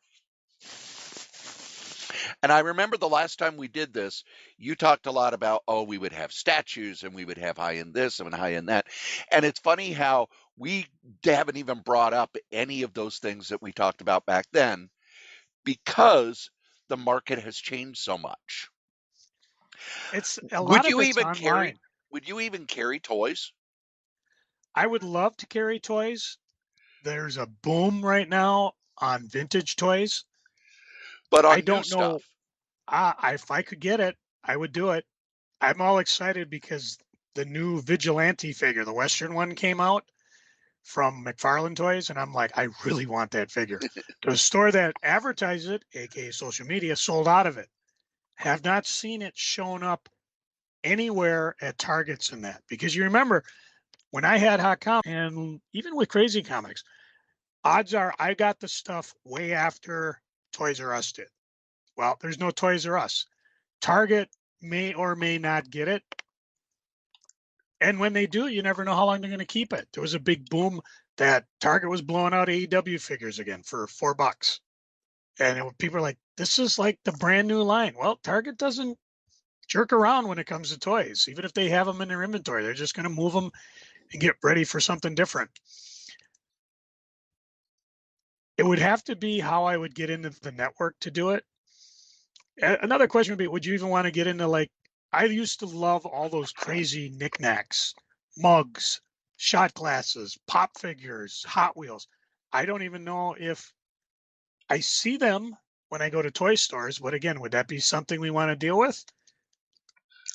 And I remember the last time we did this, you talked a lot about, oh, we would have statues and we would have high end this and high end that. And it's funny how we haven't even brought up any of those things that we talked about back then because the market has changed so much. It's a Would lot of you it's even online. carry toys? I would love to carry toys. There's a boom right now on vintage toys. But I on new don't know. stuff. If I could get it, I would do it. I'm all excited because the new Vigilante figure, the Western one, came out from McFarlane Toys, and I'm like, I really want that figure. The store that advertises it, aka social media, sold out of it. Have not seen it shown up anywhere at Targets and that because you remember when I had Hot Comics and even with Crazy Comics, odds are I got the stuff way after Toys R Us did. Well, there's no Toys R Us. Target may or may not get it. And when they do, you never know how long they're going to keep it. There was a big boom that Target was blowing out AEW figures again for $4. And people are like, this is like the brand new line. Well, Target doesn't jerk around when it comes to toys. Even if they have them in their inventory, they're just going to move them and get ready for something different. It would have to be how I would get into the network to do it. Another question would be, would you even want to get into, like, I used to love all those crazy knickknacks, mugs, shot glasses, pop figures, Hot Wheels. I don't even know if I see them when I go to toy stores, but again, would that be something we want to deal with?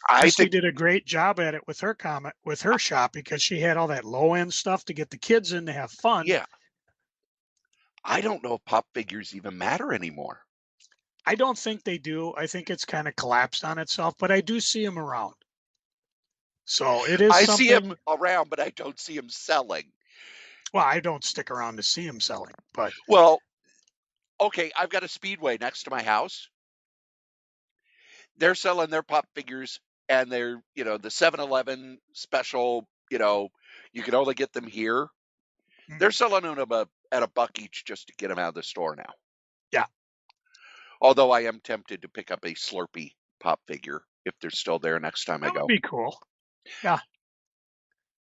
I Christy think, did a great job at it with her shop, because she had all that low end stuff to get the kids in to have fun. yeah, I don't know if pop figures even matter anymore. I don't think they do. I think it's kind of collapsed on itself, but I do see them around. So it is I see them something. around, but I don't see them selling. Well, I don't stick around to see them selling, but Well, okay, I've got a Speedway next to my house. They're selling their pop figures, and they're, the 7-Eleven special, you can only get them here. They're selling them at a buck each just to get them out of the store now. yeah, Although I am tempted to pick up a Slurpee pop figure if they're still there next time I that would go. be cool. Yeah.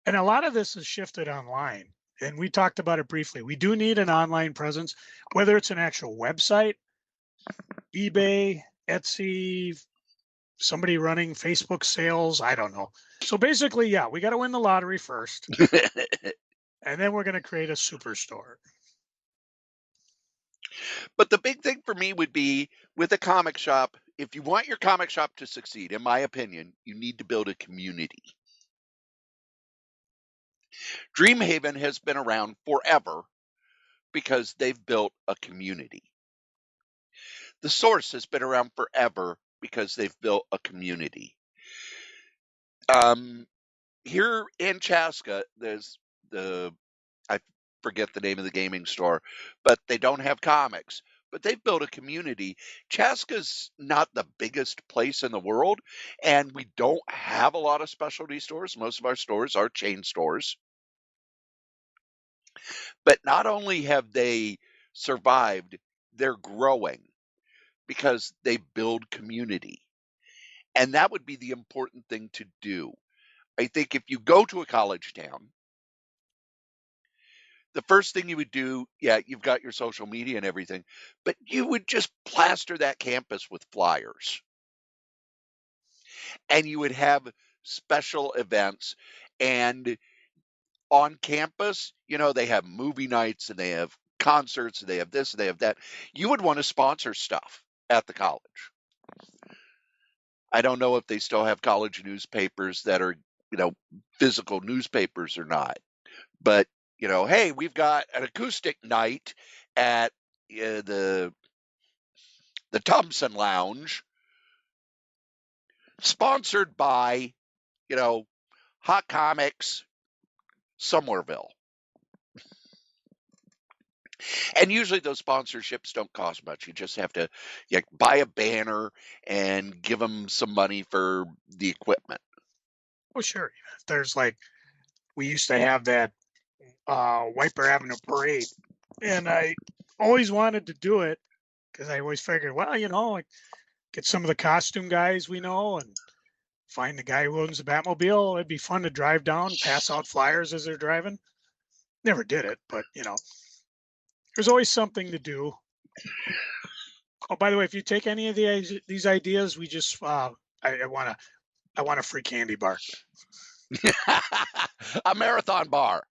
And a lot of this is shifted online. And we talked about it briefly. We do need an online presence, whether it's an actual website, eBay, Etsy, somebody running Facebook sales. I don't know. So basically, yeah, we got to win the lottery first, and then we're going to create a superstore. But the big thing for me would be with a comic shop, if you want your comic shop to succeed, in my opinion, you need to build a community. Dreamhaven has been around forever because they've built a community. The Source has been around forever because they've built a community. Here in Chaska, there's I forget the name of the gaming store, but they don't have comics. But they've built a community. Chaska's not the biggest place in the world, and we don't have a lot of specialty stores. Most of our stores are chain stores. But not only have they survived, they're growing because they build community. And that would be the important thing to do. I think if you go to a college town, the first thing you would do, yeah, you've got your social media and everything, but you would just plaster that campus with flyers. And you would have special events. And on campus, they have movie nights and they have concerts and they have this and they have that. You would want to sponsor stuff at the college. I don't know if they still have college newspapers that are, physical newspapers or not. But, hey, we've got an acoustic night at the Thompson Lounge, sponsored by, Hot Comics, Somerville. And usually those sponsorships don't cost much. You just have to buy a banner and give them some money for the equipment. Oh, sure. There's we used to have that Wiper Avenue parade, and I always wanted to do it because I always figured, well, like, get some of the costume guys we know and find the guy who owns the Batmobile. It'd be fun to drive down, pass out flyers as they're driving. Never did it, but there's always something to do. Oh, by the way, if you take any of these ideas, we just I want a free candy bar. A marathon bar.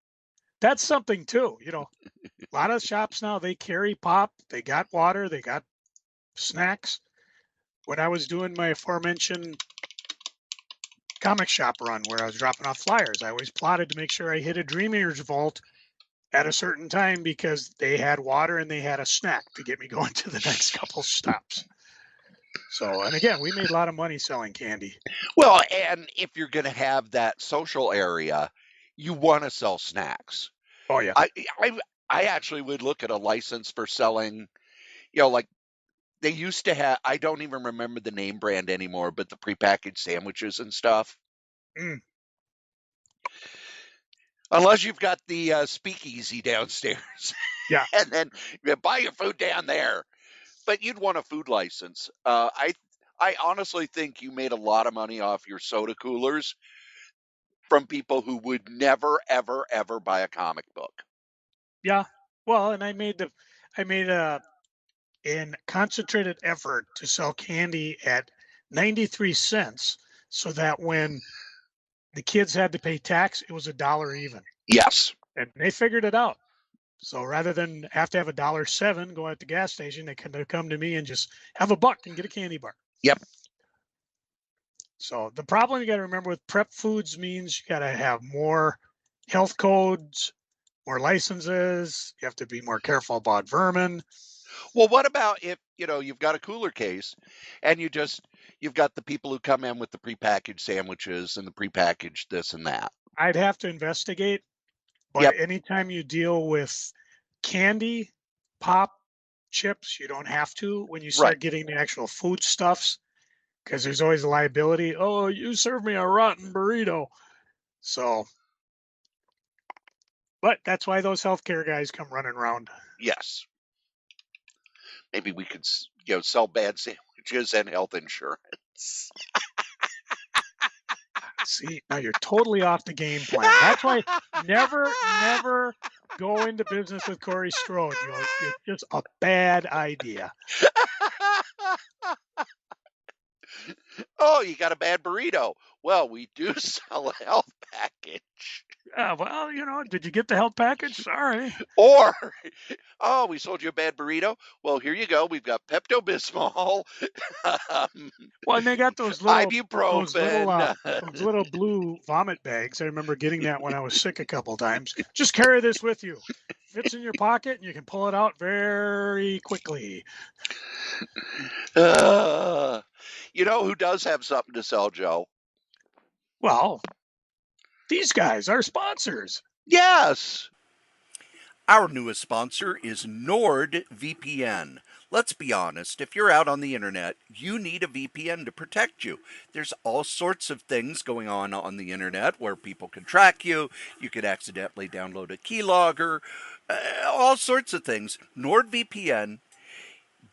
That's something too. A lot of shops now, they carry pop, they got water, they got snacks. When I was doing my aforementioned comic shop run where I was dropping off flyers, I always plotted to make sure I hit a Dream Eaters vault at a certain time because they had water and they had a snack to get me going to the next couple stops. So, and again, we made a lot of money selling candy. Well, and if you're going to have that social area, you want to sell snacks. Oh yeah. I actually would look at a license for selling, like they used to have, I don't even remember the name brand anymore, but the prepackaged sandwiches and stuff. Mm. Unless you've got the speakeasy downstairs. Yeah. And then you buy your food down there. But you'd want a food license. I I honestly think you made a lot of money off your soda coolers from people who would never, ever, ever buy a comic book. Yeah. Well, and I made a in concentrated effort to sell candy at 93 cents so that when the kids had to pay tax, it was a dollar even. Yes. And they figured it out. So rather than have to have $1.07 go at the gas station, they could have come to me and just have a buck and get a candy bar. Yep. So the problem you got to remember with prep foods means you got to have more health codes, more licenses. You have to be more careful about vermin. Well, what about if, you've got a cooler case and you've got the people who come in with the prepackaged sandwiches and the prepackaged this and that? I'd have to investigate, but Yep. anytime you deal with candy, pop, chips, you don't have to. When you start Right. getting the actual foodstuffs, because there's always a liability. Oh, you served me a rotten burrito. So, but that's why those healthcare guys come running around. Yes. Maybe we could, sell bad sandwiches and health insurance. See, now you're totally off the game plan. That's why never go into business with Cory Strode. It's just a bad idea. Oh, you got a bad burrito. Well, we do sell a health package. Well, did you get the health package? Sorry. Or, oh, we sold you a bad burrito. Well, here you go. We've got Pepto-Bismol, Well, and they got those little ibuprofen. those little blue vomit bags. I remember getting that when I was sick a couple times. Just carry this with you. Fits in your pocket and you can pull it out very quickly. You know who does have something to sell, Joe? Well, these guys are sponsors. Yes. Our newest sponsor is NordVPN. Let's be honest, if you're out on the internet, you need a VPN to protect you. There's all sorts of things going on the internet where people can track you. You could accidentally download a keylogger, all sorts of things. NordVPN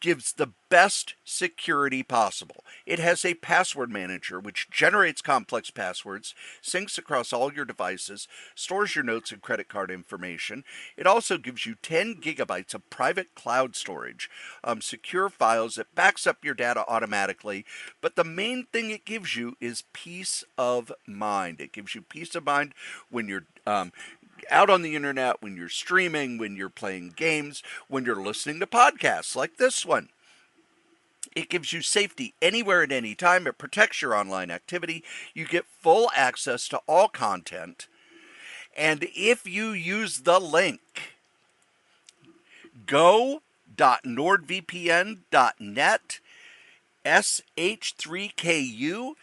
gives the best security possible. It has a password manager which generates complex passwords, syncs across all your devices, stores your notes and credit card information. It also gives you 10 gigabytes of private cloud storage, secure files. It backs up your data automatically. But the main thing it gives you is peace of mind. It gives you peace of mind when you're out on the internet, when you're streaming, when you're playing games, when you're listening to podcasts like this one. It gives you safety anywhere at any time. It protects your online activity. You get full access to all content. And if you use the link go.nordvpn.net sh3ku,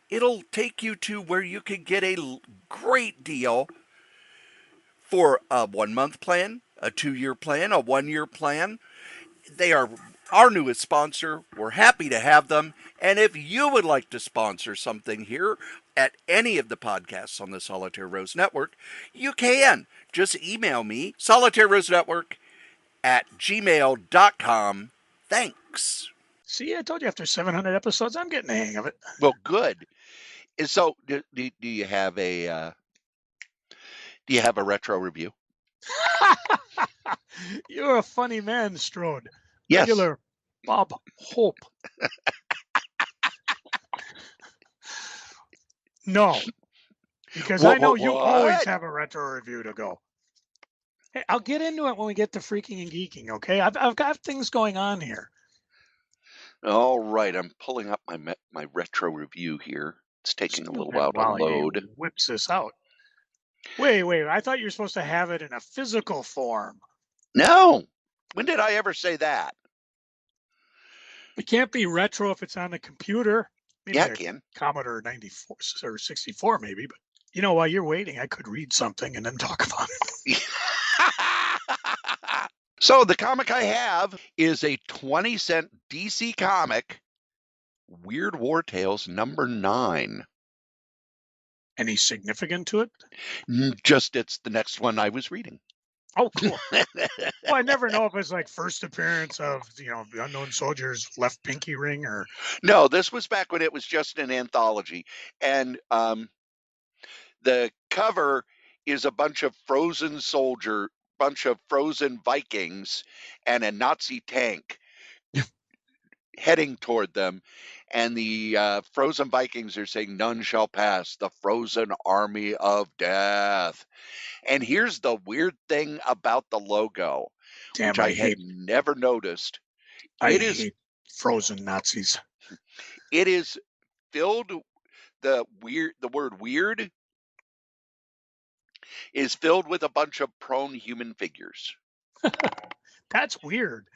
it'll take you to where you could get a great deal for a 1-month plan, a 2-year plan, a 1-year plan. They are our newest sponsor. We're happy to have them. And if you would like to sponsor something here at any of the podcasts on the Solitaire Rose Network, you can. Just email me, solitairerosenetwork@gmail.com. Thanks. See, I told you after 700 episodes, I'm getting the hang of it. Well, good. And so, do you have a retro review? You're a funny man, Strode. Yes. Regular Bob Hope. No, because I know you always have a retro review to go. Hey, I'll get into it when we get to freaking and geeking, okay? I've got things going on here. All right, I'm pulling up my retro review here. It's taking a little while to load. He whips this out. Wait, I thought you were supposed to have it in a physical form. No. When did I ever say that? It can't be retro if it's on the computer. Maybe yeah, it can. Commodore 94 or 64 maybe, but while you're waiting, I could read something and then talk about it. So the comic I have is a 20-cent DC comic, Weird War Tales number 9. Any significant to it? Just it's the next one I was reading. Oh, cool. Well, I never know if it's like first appearance of, the Unknown Soldier's left pinky ring or. No, this was back when it was just an anthology. And the cover is a bunch of frozen Vikings and a Nazi tank heading toward them. And the frozen Vikings are saying, "None shall pass, the frozen army of death." And here's the weird thing about the logo, Damn, which I had never noticed. I It is hate frozen Nazis. it is filled the word weird is filled with a bunch of prone human figures. That's weird.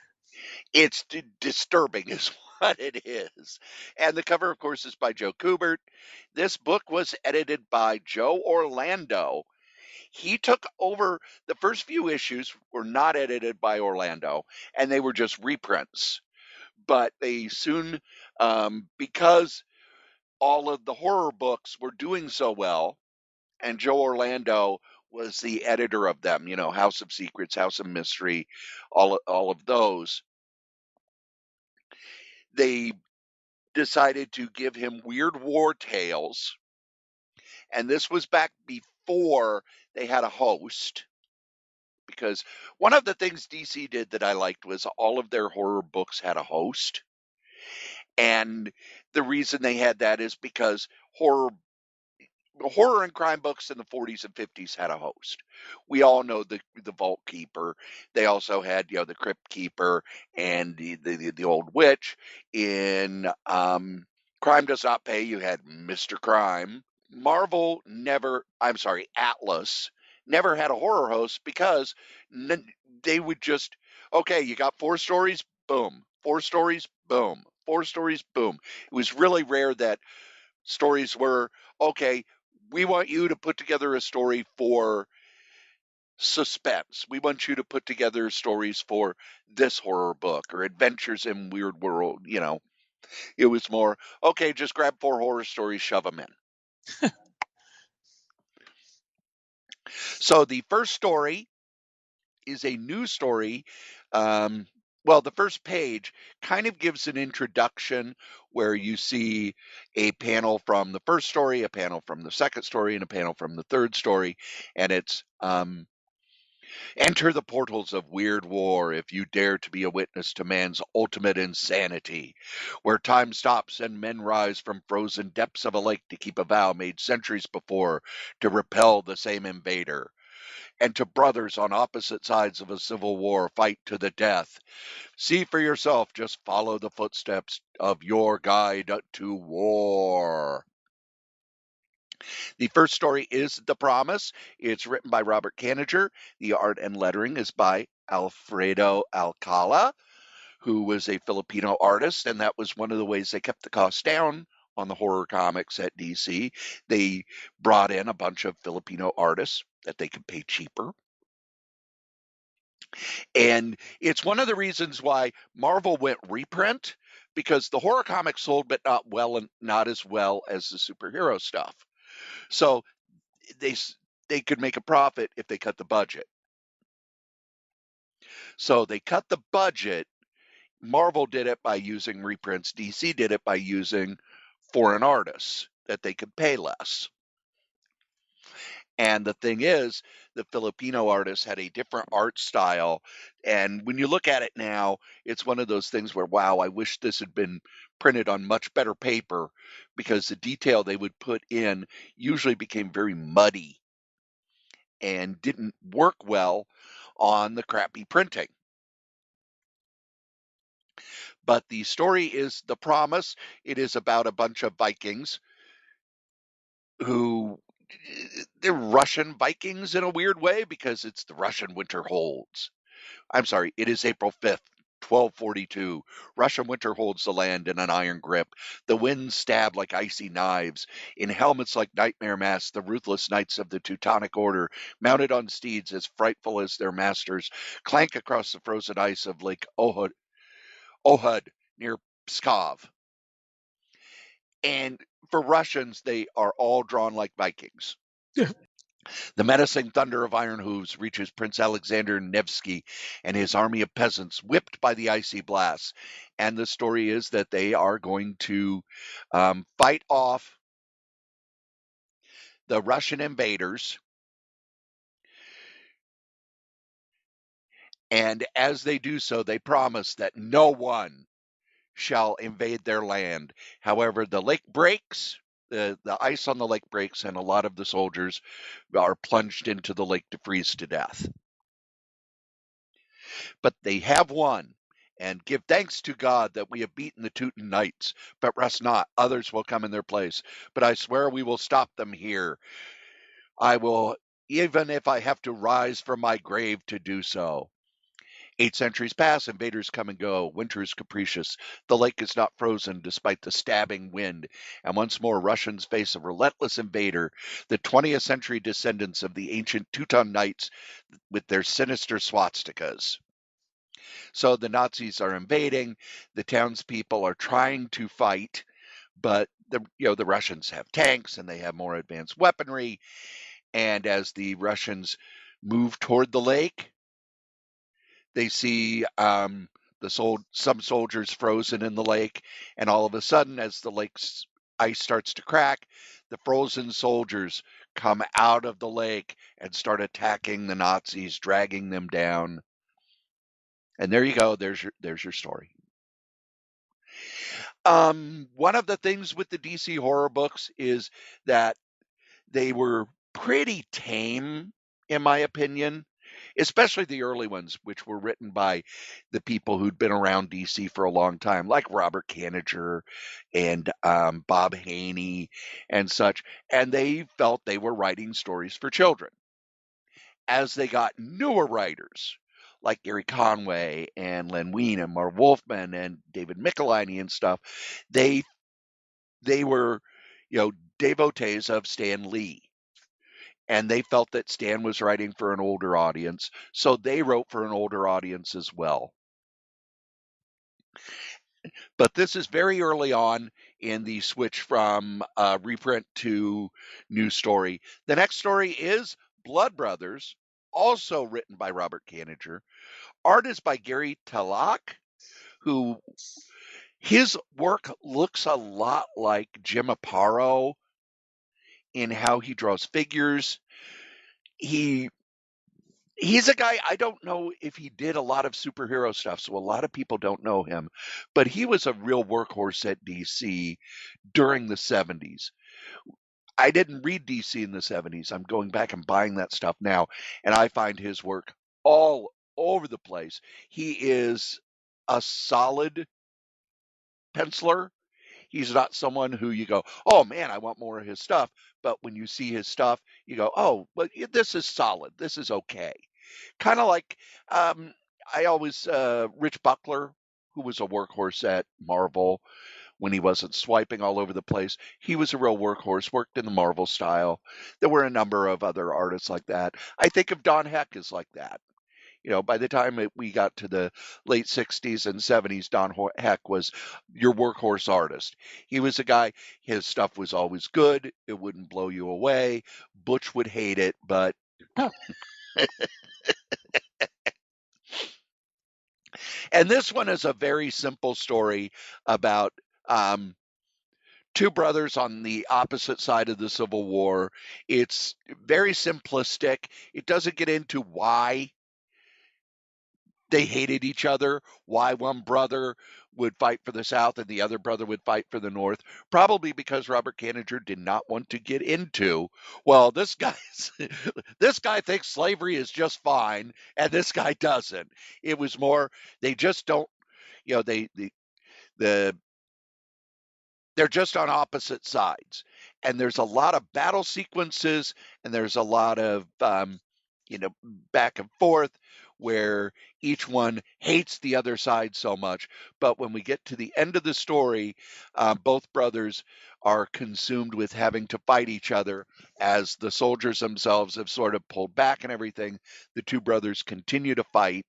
It's disturbing is what it is. And the cover, of course, is by Joe Kubert. This book was edited by Joe Orlando. He took over. The first few issues were not edited by Orlando, and they were just reprints. But they soon, because all of the horror books were doing so well, and Joe Orlando was the editor of them, House of Secrets, House of Mystery, all of those. They decided to give him Weird War Tales, and this was back before they had a host. Because one of the things DC did that I liked was all of their horror books had a host. And the reason they had that is because horror and crime books in the 40s and 50s had a host. We all know the Vault Keeper. They also had the Crypt Keeper and the Old Witch. In Crime Does Not Pay, you had Mr. Crime. Atlas never had a horror host because they would just, okay, you got 4 stories, boom, 4 stories, boom, 4 stories, boom. It was really rare that stories were, okay, we want you to put together a story for suspense. We want you to put together stories for this horror book or Adventures in Weird World. It was more, okay, just grab 4 horror stories, shove them in. So the first story is a new story. The first page kind of gives an introduction where you see a panel from the first story, a panel from the second story, and a panel from the third story. And it's enter the portals of weird war if you dare to be a witness to man's ultimate insanity, where time stops and men rise from frozen depths of a lake to keep a vow made centuries before to repel the same invader. And to brothers on opposite sides of a civil war fight to the death. See for yourself, just follow the footsteps of your guide to war. The first story is The Promise. It's written by Robert Kaniger. The art and lettering is by Alfredo Alcala, who was a Filipino artist, and that was one of the ways they kept the cost down on the horror comics at DC. They brought in a bunch of Filipino artists that they could pay cheaper. And it's one of the reasons why Marvel went reprint, because the horror comics sold, but not as well as the superhero stuff. So they could make a profit if they cut the budget. So they cut the budget. Marvel did it by using reprints. DC did it by using foreign artists that they could pay less. And the thing is, the Filipino artists had a different art style. And when you look at it now, it's one of those things where, wow, I wish this had been printed on much better paper, because the detail they would put in usually became very muddy and didn't work well on the crappy printing. But the story is The Promise. It is about a bunch of Vikings who, they're Russian Vikings in a weird way, because it's the Russian winter holds. I'm sorry, it is April 5th, 1242. Russian winter holds the land in an iron grip. The winds stab like icy knives. In helmets like nightmare masks, the ruthless knights of the Teutonic Order, mounted on steeds as frightful as their masters, clank across the frozen ice of Lake Ohud near Pskov. And for Russians, they are all drawn like Vikings. The menacing thunder of iron hooves reaches Prince Alexander Nevsky and his army of peasants, whipped by the icy blasts. And the story is that they are going to fight off the Russian invaders. And as they do so, they promise that no one shall invade their land. However, the lake breaks, the ice on the lake breaks, and a lot of the soldiers are plunged into the lake to freeze to death. But they have won, and give thanks to God that we have beaten the Teuton knights, but rest not, others will come in their place. But I swear we will stop them here. I will, even if I have to rise from my grave to do so. 8 centuries pass, invaders come and go. Winter is capricious. The lake is not frozen despite the stabbing wind. And once more, Russians face a relentless invader, the 20th century descendants of the ancient Teuton knights with their sinister swastikas. So the Nazis are invading. The townspeople are trying to fight, but the Russians have tanks and they have more advanced weaponry. And as the Russians move toward the lake, they see some soldiers frozen in the lake, and all of a sudden, as the lake's ice starts to crack, the frozen soldiers come out of the lake and start attacking the Nazis, dragging them down. And there you go. There's your story. One of the things with the DC horror books is that they were pretty tame, in my opinion, especially the early ones, which were written by the people who'd been around DC for a long time, like Robert Kanigher and Bob Haney and such. And they felt they were writing stories for children. As they got newer writers, like Gary Conway and Len Wein and Marv Wolfman and David Michelinie and stuff, they were, devotees of Stan Lee. And they felt that Stan was writing for an older audience, so they wrote for an older audience as well. But this is very early on in the switch from reprint to new story. The next story is Blood Brothers, also written by Robert Kanigher. Art is by Gary Talak, who his work looks a lot like Jim Aparo in how he draws figures. He's a guy, I don't know if he did a lot of superhero stuff, so a lot of people don't know him, but he was a real workhorse at DC during the 70s. I didn't read DC in the 70s. I'm going back and buying that stuff now, and I find his work all over the place. He is a solid penciler. He's not someone who you go, oh man, I want more of his stuff. But when you see his stuff, you go, oh, but this is solid. This is okay. Kind of like I always Rich Buckler, who was a workhorse at Marvel when he wasn't swiping all over the place. He was a real workhorse, worked in the Marvel style. There were a number of other artists like that. I think of Don Heck as like that. By the time we got to the late 60s and 70s, Don Heck was your workhorse artist. He was a guy, his stuff was always good. It wouldn't blow you away. Butch would hate it, but and this one is a very simple story about two brothers on the opposite side of the Civil War. It's very simplistic. It doesn't get into why they hated each other, why one brother would fight for the South and the other brother would fight for the North, probably because Robert Kanigher did not want to get into, well, this guy thinks slavery is just fine and this guy doesn't. It was more, they just don't, the they're just on opposite sides, and there's a lot of battle sequences and there's a lot of back and forth where each one hates the other side so much. But when we get to the end of the story, both brothers are consumed with having to fight each other as the soldiers themselves have sort of pulled back and everything. The two brothers continue to fight,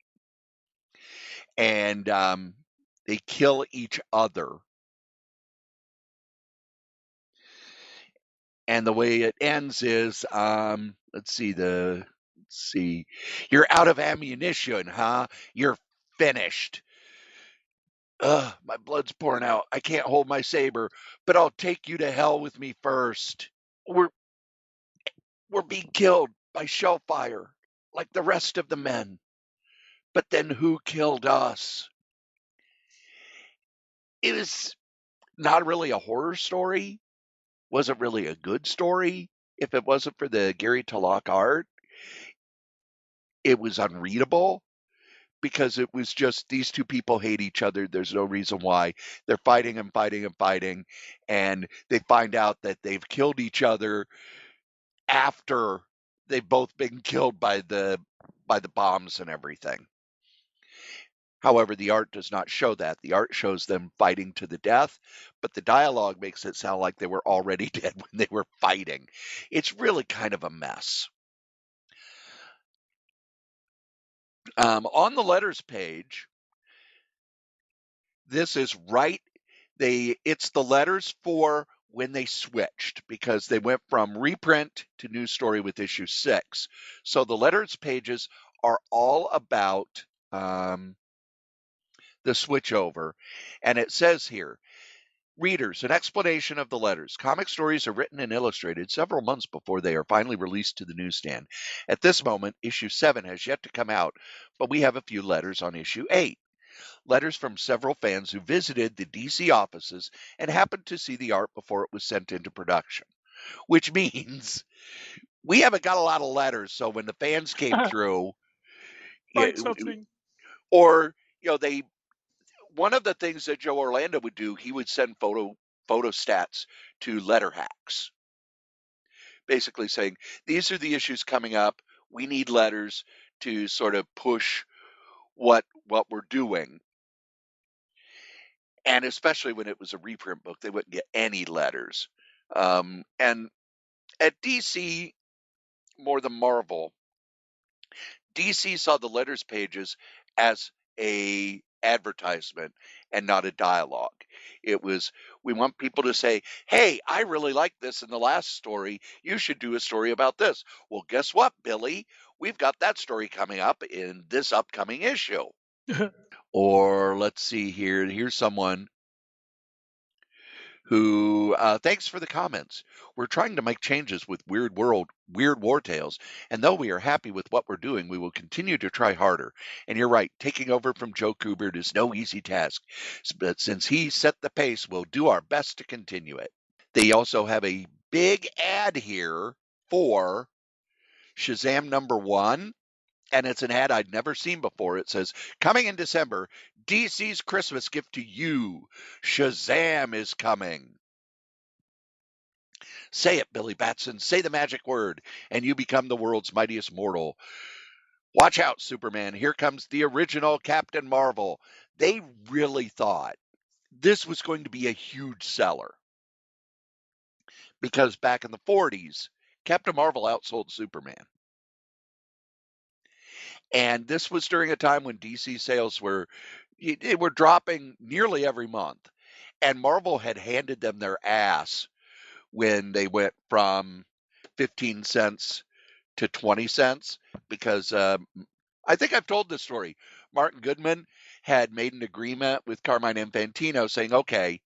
and they kill each other. And the way it ends is, let's see, you're out of ammunition, huh? You're finished. Ugh, my blood's pouring out. I can't hold my saber, but I'll take you to hell with me first. We're being killed by shellfire, like the rest of the men. But then who killed us? It was not really a horror story. Wasn't really a good story. If it wasn't for the Gary Talak art, it was unreadable because it was just these two people hate each other. There's no reason why. They're fighting and fighting and fighting, and they find out that they've killed each other after they've both been killed by the bombs and everything. However, the art does not show that. The art shows them fighting to the death, but the dialogue makes it sound like they were already dead when they were fighting. It's really kind of a mess. On the letters page, this is right. It's the letters for when they switched, because they went from reprint to new story with issue 6. So the letters pages are all about the switchover. And it says here, readers, an explanation of the letters. Comic stories are written and illustrated several months before they are finally released to the newsstand. At this moment, issue 7 has yet to come out, but we have a few letters on issue 8. Letters from several fans who visited the DC offices and happened to see the art before it was sent into production. Which means we haven't got a lot of letters, so when the fans came through, Find something. or one of the things that Joe Orlando would do, he would send photo stats to letter hacks, basically saying, these are the issues coming up. We need letters to sort of push what we're doing. And especially when it was a reprint book, they wouldn't get any letters. And at DC, more than Marvel, DC saw the letters pages as a advertisement and not a dialogue. It was, we want people to say, hey, I really like this in the last story. You should do a story about this. Well, guess what, Billy? We've got that story coming up in this upcoming issue. Or let's see here. Here's someone who, thanks for the comments. We're trying to make changes with Weird War Tales, and though we are happy with what we're doing, we will continue to try harder. And you're right, taking over from Joe Kubert is no easy task, but since he set the pace, we'll do our best to continue it. They also have a big ad here for Shazam #1. And it's an ad I'd never seen before. It says, coming in December, DC's Christmas gift to you, Shazam is coming. Say it, Billy Batson. Say the magic word, and you become the world's mightiest mortal. Watch out, Superman. Here comes the original Captain Marvel. They really thought this was going to be a huge seller, because back in the 40s, Captain Marvel outsold Superman. And this was during a time when DC sales were dropping nearly every month. And Marvel had handed them their ass when they went from 15 cents to 20 cents, because I think I've told this story. Martin Goodman had made an agreement with Carmine Infantino saying, okay,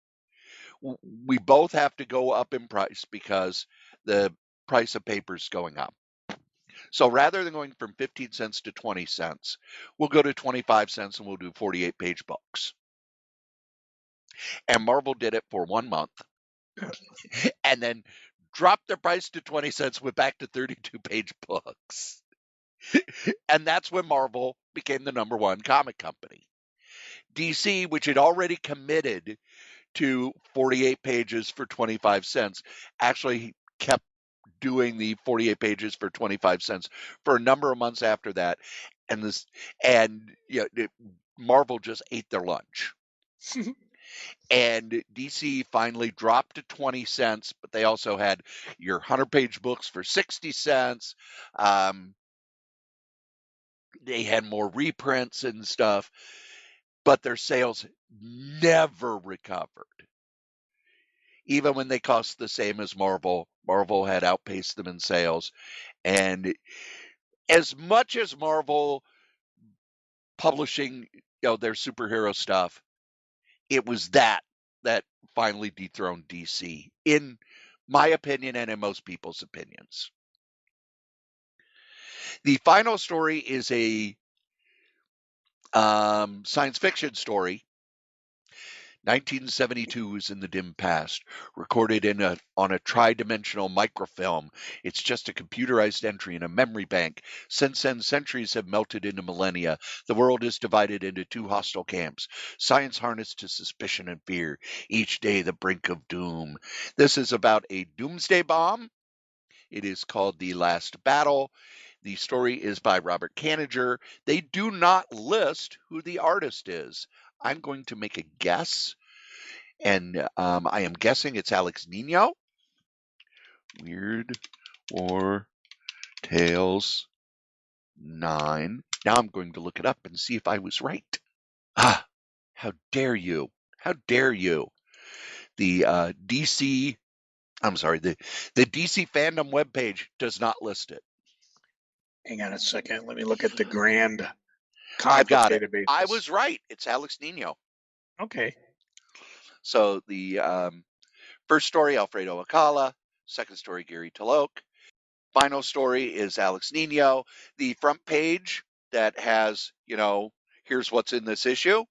we both have to go up in price because the price of paper is going up. So rather than going from 15 cents to 20 cents, we'll go to 25 cents and we'll do 48-page books. And Marvel did it for 1 month and then dropped their price to 20 cents, went back to 32-page books. And that's when Marvel became the #1 comic company. DC, which had already committed to 48 pages for 25 cents, actually kept doing the 48 pages for 25 cents for a number of months after that. And Marvel just ate their lunch. And DC finally dropped to 20 cents, but they also had your 100-page books for 60 cents. They had more reprints and stuff, but their sales never recovered. even when they cost the same as Marvel. Marvel had outpaced them in sales. And as much as Marvel publishing, their superhero stuff, it was that finally dethroned DC, in my opinion and in most people's opinions. The final story is a science fiction story. 1972 is in the dim past, recorded on a tri-dimensional microfilm. It's just a computerized entry in a memory bank. Since then, centuries have melted into millennia. The world is divided into two hostile camps. Science harnessed to suspicion and fear. Each day, the brink of doom. This is about a doomsday bomb. It is called The Last Battle. The story is by Robert Kaniger. They do not list who the artist is. I'm going to make a guess, and I am guessing it's Alex Nino. Weird War Tales 9. Now I'm going to look it up and see if I was right. Ah, how dare you? How dare you? The DC, I'm sorry, the DC fandom webpage does not list it. Hang on a second. Let me look at the grand I've comic book got it. databases. I was right. It's Alex Nino. Okay. So the first story, Alfredo Acala. Second story, Gary Talok. Final story is Alex Nino. The front page that has, here's what's in this issue,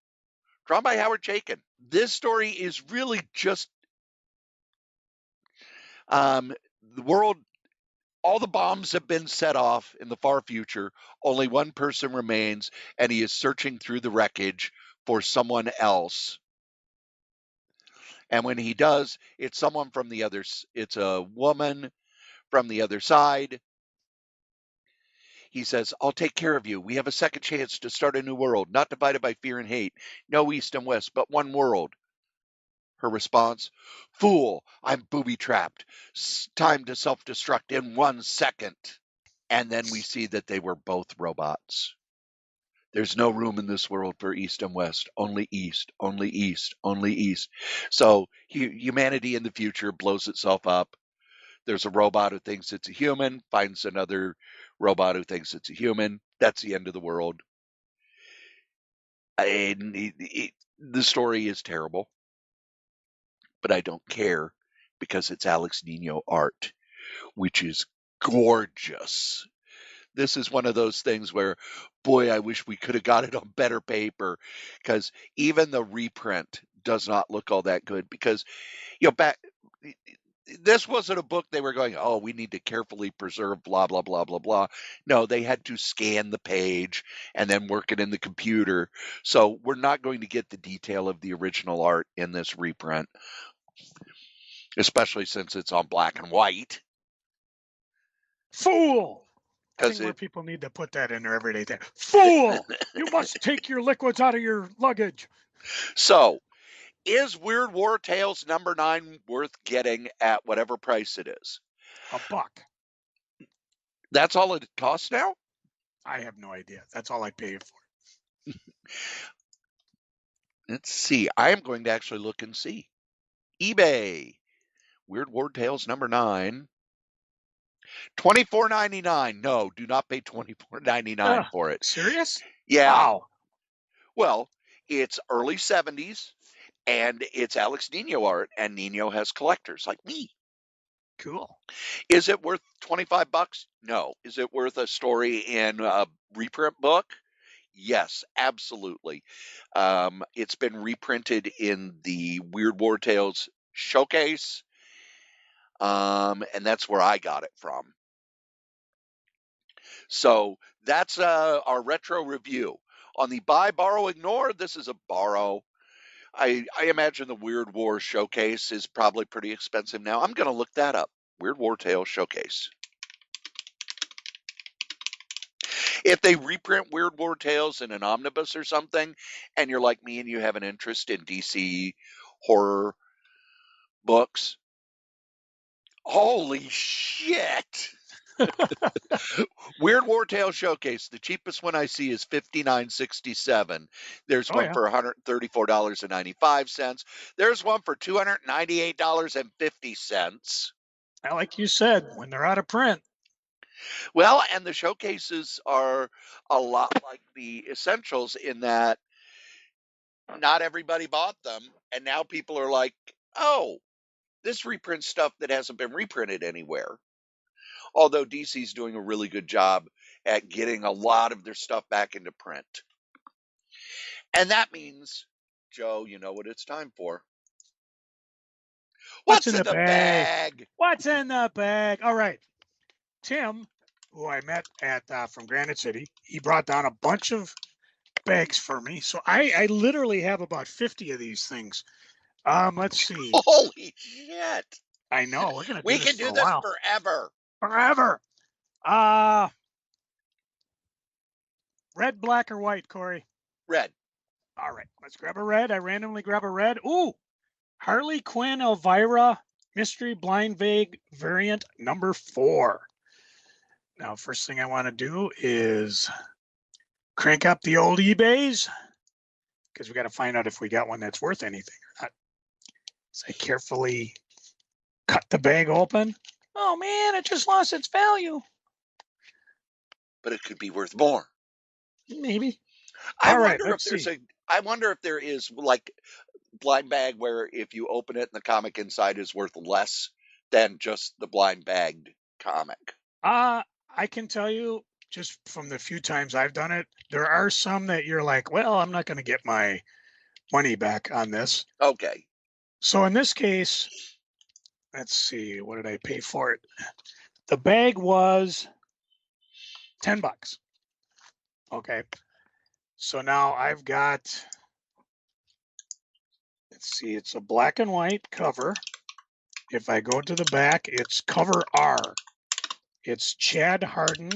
drawn by Howard Chaykin. This story is really just the world. All the bombs have been set off in the far future. Only one person remains, and he is searching through the wreckage for someone else. And when he does, it's someone from the other. It's a woman from the other side. He says, I'll take care of you. We have a second chance to start a new world, not divided by fear and hate. No east and west, but one world. Her response, fool, I'm booby-trapped. Time to self-destruct in 1 second. And then we see that they were both robots. There's no room in this world for east and west. Only east, only east, only east. So humanity in the future blows itself up. There's a robot who thinks it's a human, finds another robot who thinks it's a human. That's the end of the world. And the story is terrible, but I don't care because it's Alex Nino art, which is gorgeous. This is one of those things where, boy, I wish we could have got it on better paper, because even the reprint does not look all that good. Because, this wasn't a book they were going, oh, we need to carefully preserve blah, blah, blah, blah, blah. No, they had to scan the page and then work it in the computer. So we're not going to get the detail of the original art in this reprint, especially since it's on black and white. Fool! I think more people need to put that in their everyday thing. Fool! You must take your liquids out of your luggage. So, is Weird War Tales number 9 worth getting at whatever price it is? $1. That's all it costs now? I have no idea. That's all I pay it for. Let's see. I am going to actually look and see. eBay. Weird War Tales number 9. $24.99. No, do not pay $24.99 for it. Serious? Yeah. Wow. Well, it's early 70s, and it's Alex Nino art, and Nino has collectors like me. Cool. Is it worth $25? No. Is it worth a story in a reprint book? Yes, absolutely. It's been reprinted in the Weird War Tales showcase, and that's where I got it from. So that's our retro review. On the buy, borrow, ignore, this is a borrow. I imagine the Weird War showcase is probably pretty expensive now. I'm going to look that up. Weird War Tales showcase. If they reprint Weird War Tales in an omnibus or something, and you're like me and you have an interest in DC horror books, holy shit! Weird War Tale Showcase. The cheapest one I see is $59.67. There's Oh one yeah. for $134.95. There's one for $298.50. Like you said, when they're out of print. Well, and the showcases are a lot like the essentials in that not everybody bought them, and now people are like, oh, this reprints stuff that hasn't been reprinted anywhere. Although DC's doing a really good job at getting a lot of their stuff back into print. And that means, Joe, you know what it's time for. What's in the bag? What's in the bag? All right. Tim, who I met at from Granite City, he brought down a bunch of bags for me. So I literally have about 50 of these things. Let's see. Holy shit. I know we're gonna do We this can for do a this while. forever. Forever. Red, black, or white, Corey? Red. All right, let's grab a red. I randomly grab a red. Ooh, Harley Quinn Elvira Mystery Blind Vague variant number 4. Now, first thing I want to do is crank up the old eBays because we got to find out if we got one that's worth anything or not. So I carefully cut the bag open. Oh man, it just lost its value. But it could be worth more. Maybe. I All right, wonder if let's there's see. I wonder if there is like blind bag where if you open it and the comic inside is worth less than just the blind bagged comic. I can tell you just from the few times I've done it, there are some that you're like, well, I'm not going to get my money back on this. Okay. So in this case, let's see, what did I pay for it? The bag was $10. Okay. So now I've got, let's see, it's a black and white cover. If I go to the back, it's cover R. It's Chad Harden.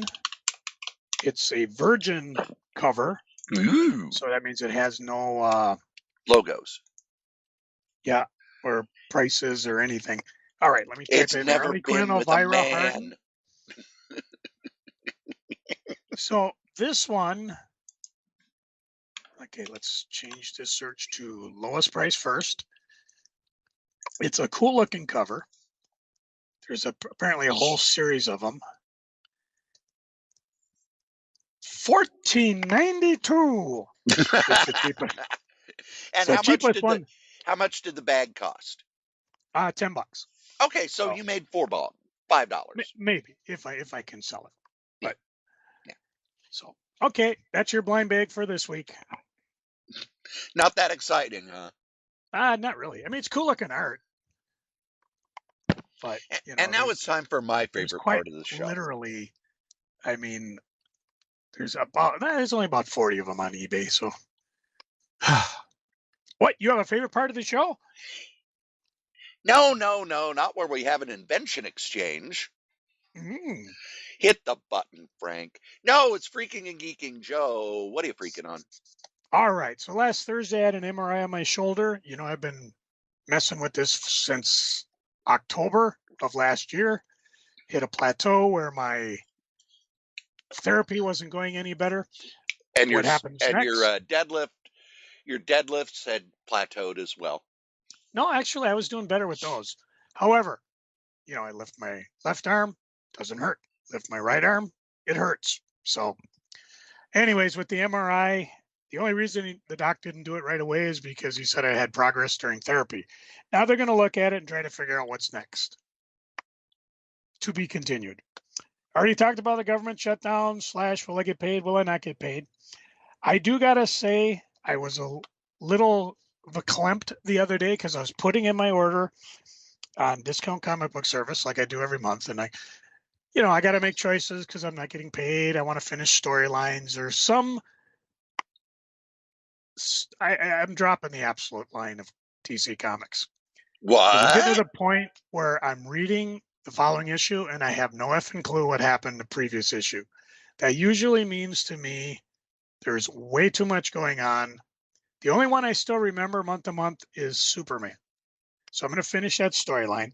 It's a virgin cover. Ooh. So that means it has no Logos. yeah, or prices or anything. All right, let me type It's in never Harley Quinn been with a Elvira Harden. man. So this one, okay, let's change this search to lowest price first. It's a cool looking cover. There's apparently a whole series of them. $14.92. It's the cheapest. And So cheapest one. how much did the bag cost? $10. Okay, so you made $5. Maybe if I can sell it. But yeah. So okay, that's your blind bag for this week. Not that exciting, huh? Not really. I mean, it's cool looking art. But you know, and now it's time for my favorite part of the show. Literally, I mean, there's only about 40 of them on eBay. So, what? You have a favorite part of the show? No, not where we have an invention exchange. Mm. Hit the button, Frank. No, it's Freaking and Geeking Joe. What are you freaking on? All right. So last Thursday I had an MRI on my shoulder. You know, I've been messing with this since October of last year. Hit a plateau where my therapy wasn't going any better. And what happens next? Your deadlifts had plateaued as well. No, actually, I was doing better with those. However, you know, I lift my left arm, doesn't hurt. Lift my right arm, it hurts. So, anyways, with the MRI, the only reason the doc didn't do it right away is because he said I had progress during therapy. Now they're going to look at it and try to figure out what's next. To be continued. Already talked about the government shutdown / will I get paid? Will I not get paid? I do got to say I was a little verklempt the other day because I was putting in my order on Discount Comic Book Service like I do every month. And I got to make choices because I'm not getting paid. I want to finish storylines or some. I'm dropping the absolute line of DC Comics. What? I'm getting to the point where I'm reading the following issue and I have no effing clue what happened the previous issue. That usually means to me there's way too much going on. The only one I still remember month to month is Superman. So I'm going to finish that storyline.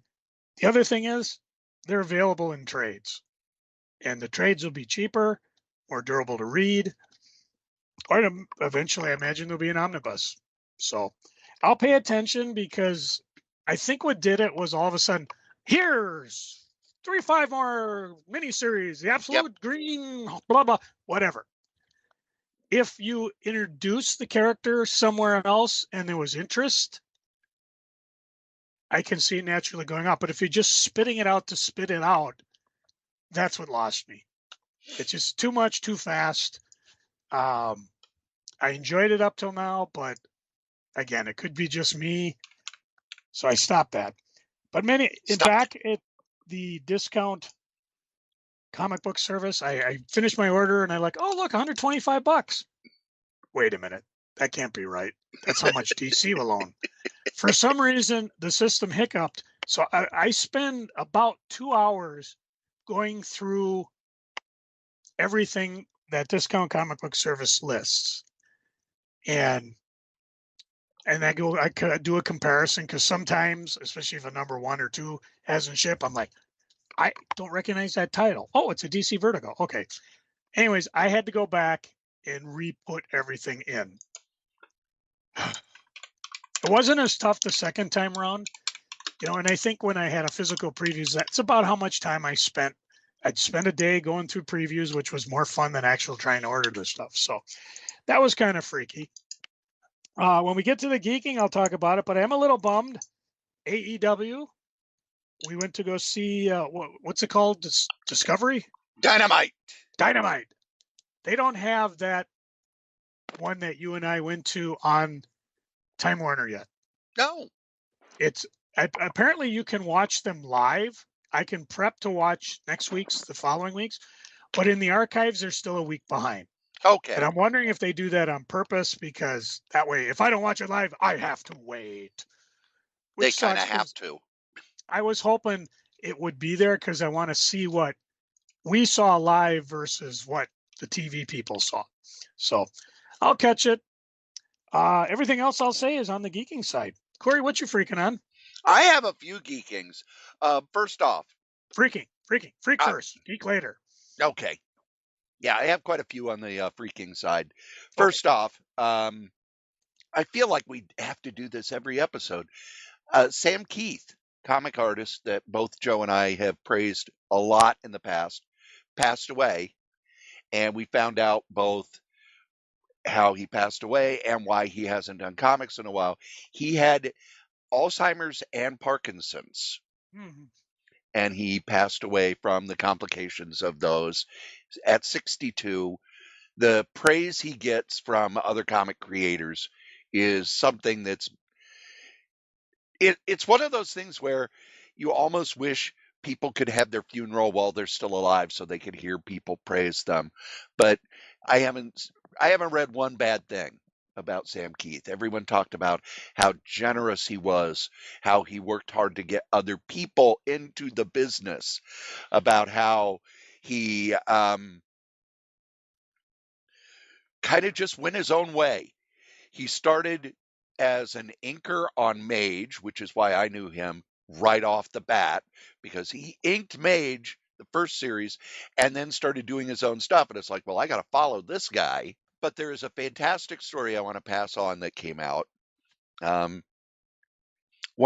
The other thing is they're available in trades. and the trades will be cheaper, more durable to read, or eventually I imagine there'll be an omnibus. So I'll pay attention because I think what did it was all of a sudden, here's 3-5 more miniseries, the Yep. absolute green, blah, blah, whatever. If you introduce the character somewhere else and there was interest, I can see it naturally going up. But if you're just spitting it out to spit it out, that's what lost me. It's just too much, too fast. I enjoyed it up till now, but again, it could be just me. So I stopped that. But back at the discount comic book service, I finished my order and I like, oh, look, $125. Wait a minute. That can't be right. That's how much DC will own. For some reason, the system hiccuped. So I spend about 2 hours going through everything that discount comic book service lists. And I could do a comparison because sometimes, especially if a number 1 or 2 hasn't shipped, I'm like, I don't recognize that title. Oh, it's a DC Vertigo. Okay. Anyways, I had to go back and re-put everything in. It wasn't as tough the second time around, and I think when I had a physical previews, that's about how much time I spent. I'd spend a day going through previews, which was more fun than actual trying to order the stuff. So that was kind of freaky. When we get to the geeking, I'll talk about it, but I'm a little bummed. AEW, we went to go see, what's it called? Discovery? Dynamite. They don't have that one that you and I went to on Time Warner yet. No. It's apparently you can watch them live. I can prep to watch next week's, the following weeks, but in the archives, they're still a week behind. Okay. And I'm wondering if they do that on purpose because that way, if I don't watch it live, I have to wait. They kind of have to. I was hoping it would be there because I want to see what we saw live versus what the TV people saw. So I'll catch it. Everything else I'll say is on the geeking side. Cory, what you freaking on? I have a few geekings. First off. Freak first, geek later. Okay. Yeah, I have quite a few on the freaking side. First off, I feel like we have to do this every episode. Sam Keith, comic artist that both Joe and I have praised a lot in the past, passed away. And we found out both how he passed away and why he hasn't done comics in a while. He had Alzheimer's and Parkinson's. Mm-hmm. And he passed away from the complications of those at 62. The praise he gets from other comic creators is something that's it's one of those things where you almost wish people could have their funeral while they're still alive so they could hear people praise them. But I haven't read one bad thing about Sam Keith. Everyone talked about how generous he was, how he worked hard to get other people into the business, about how he kind of just went his own way. He started as an inker on Mage, which is why I knew him right off the bat, because he inked Mage, the first series, and then started doing his own stuff. And it's like, well, I got to follow this guy. But there is a fantastic story I want to pass on that came out. One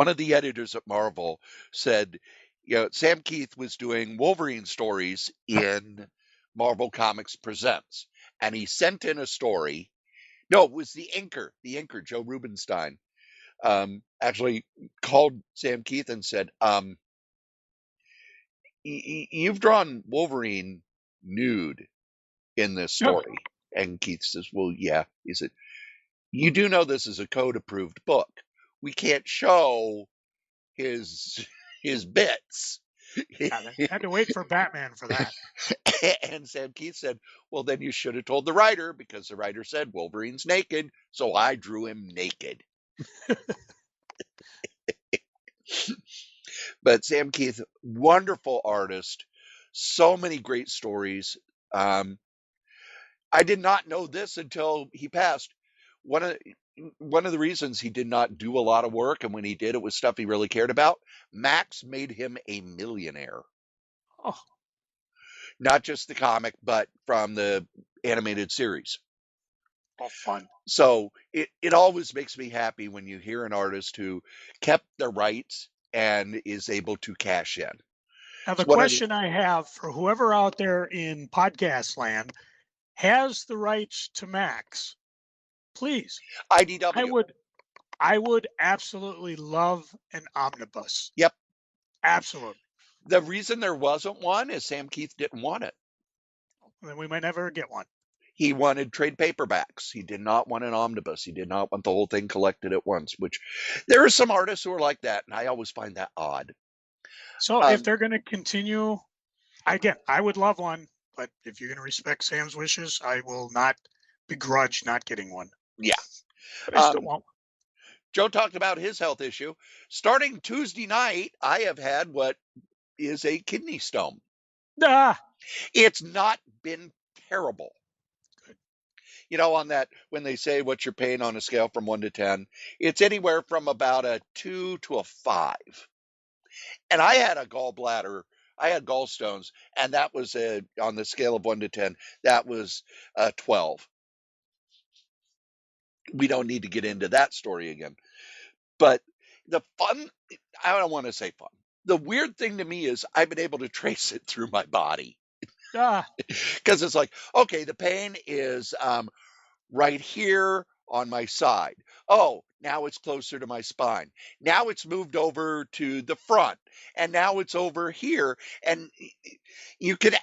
of the editors at Marvel said, Sam Keith was doing Wolverine stories in Marvel Comics Presents. And he sent in a story. No, it was the inker, Joe Rubenstein, actually called Sam Keith and said, you've drawn Wolverine nude in this story. And Keith says, well, yeah. He said, you do know this is a code-approved book. We can't show his bits. Yeah, they had to wait for Batman for that. And Sam Keith said, well, then you should have told the writer, because the writer said Wolverine's naked, so I drew him naked. But Sam Keith, wonderful artist, so many great stories. I did not know this until he passed. One of the reasons he did not do a lot of work, and when he did, it was stuff he really cared about. Max made him a millionaire. Oh. not just the comic, but from the animated series. Oh, fun. So it always makes me happy when you hear an artist who kept their rights and is able to cash in. Now, the It's one of the- question I have for whoever out there in podcast land has the rights to Max, please. IDW. I would absolutely love an omnibus. Yep. Absolutely. The reason there wasn't one is Sam Keith didn't want it. Then we might never get one. He wanted trade paperbacks. He did not want an omnibus. He did not want the whole thing collected at once, which there are some artists who are like that, and I always find that odd. So if they're going to continue, again, I would love one, but if you're going to respect Sam's wishes, I will not begrudge not getting one. Yeah. But I still want one. Joe talked about his health issue. Starting Tuesday night, I have had what is a kidney stone. It's not been terrible. Good. You know, on that, when they say what's your pain on a scale from 1 to 10, it's anywhere from about a 2 to a 5. And I had a gallbladder. I had gallstones, and that was on the scale of 1 to 10, that was 12. We don't need to get into that story again. But the fun, I don't want to say fun. The weird thing to me is I've been able to trace it through my body. Because it's like, okay, the pain is right here on my side. Oh, now it's closer to my spine. Now it's moved over to the front. And now it's over here. And you can...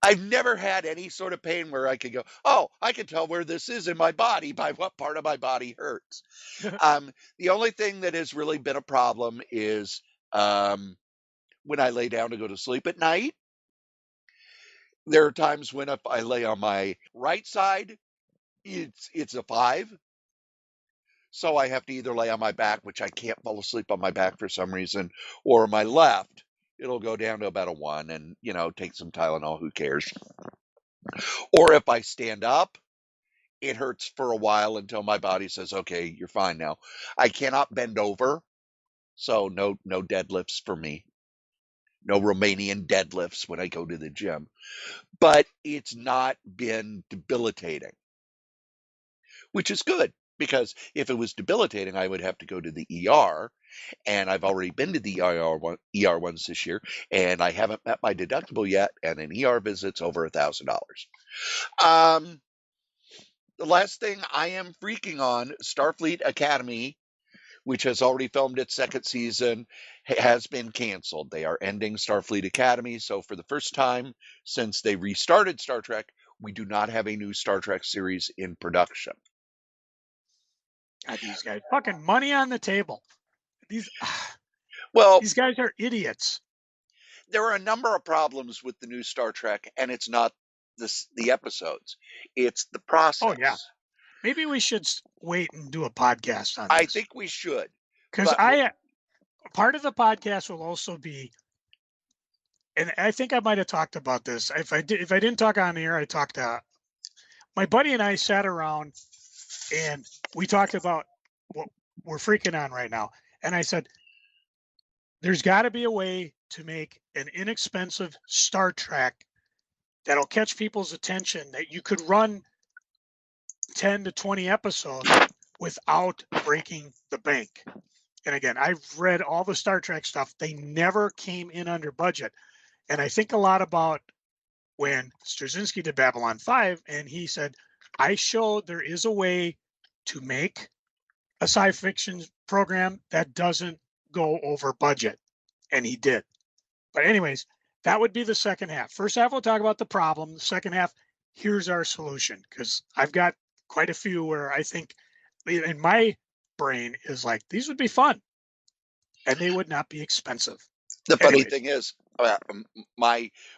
I've never had any sort of pain where I could go, oh, I can tell where this is in my body by what part of my body hurts. The only thing that has really been a problem is when I lay down to go to sleep at night. There are times when if I lay on my right side, it's a 5. So I have to either lay on my back, which I can't fall asleep on my back for some reason, or my left. It'll go down to about a 1 and, take some Tylenol, who cares? Or if I stand up, it hurts for a while until my body says, okay, you're fine now. I cannot bend over, so no deadlifts for me. No Romanian deadlifts when I go to the gym. But it's not been debilitating, which is good, because if it was debilitating, I would have to go to the ER. And I've already been to the ER once this year, and I haven't met my deductible yet, and an ER visit's over $1,000. The last thing I am freaking on, Starfleet Academy, which has already filmed its second season, has been canceled. They are ending Starfleet Academy, so for the first time since they restarted Star Trek, we do not have a new Star Trek series in production. God, these guys, fucking money on the table. These guys are idiots. There are a number of problems with the new Star Trek, and it's not the episodes. It's the process. Oh, yeah. Maybe we should wait and do a podcast on this. I think we should. Because part of the podcast will also be, and I think I might have talked about this. If I didn't talk on air, I talked to my buddy, and I sat around and we talked about what we're freaking on right now. And I said, there's got to be a way to make an inexpensive Star Trek that'll catch people's attention, that you could run 10 to 20 episodes without breaking the bank. And again, I've read all the Star Trek stuff. They never came in under budget. And I think a lot about when Straczynski did Babylon 5, and he said, I showed there is a way to make a sci-fi fiction program that doesn't go over budget. And he did. But anyways, that would be the second half. First half, we'll talk about the problem. The second half, here's our solution. Because I've got quite a few where I think in my brain is like, these would be fun. And they would not be expensive. The funny thing is,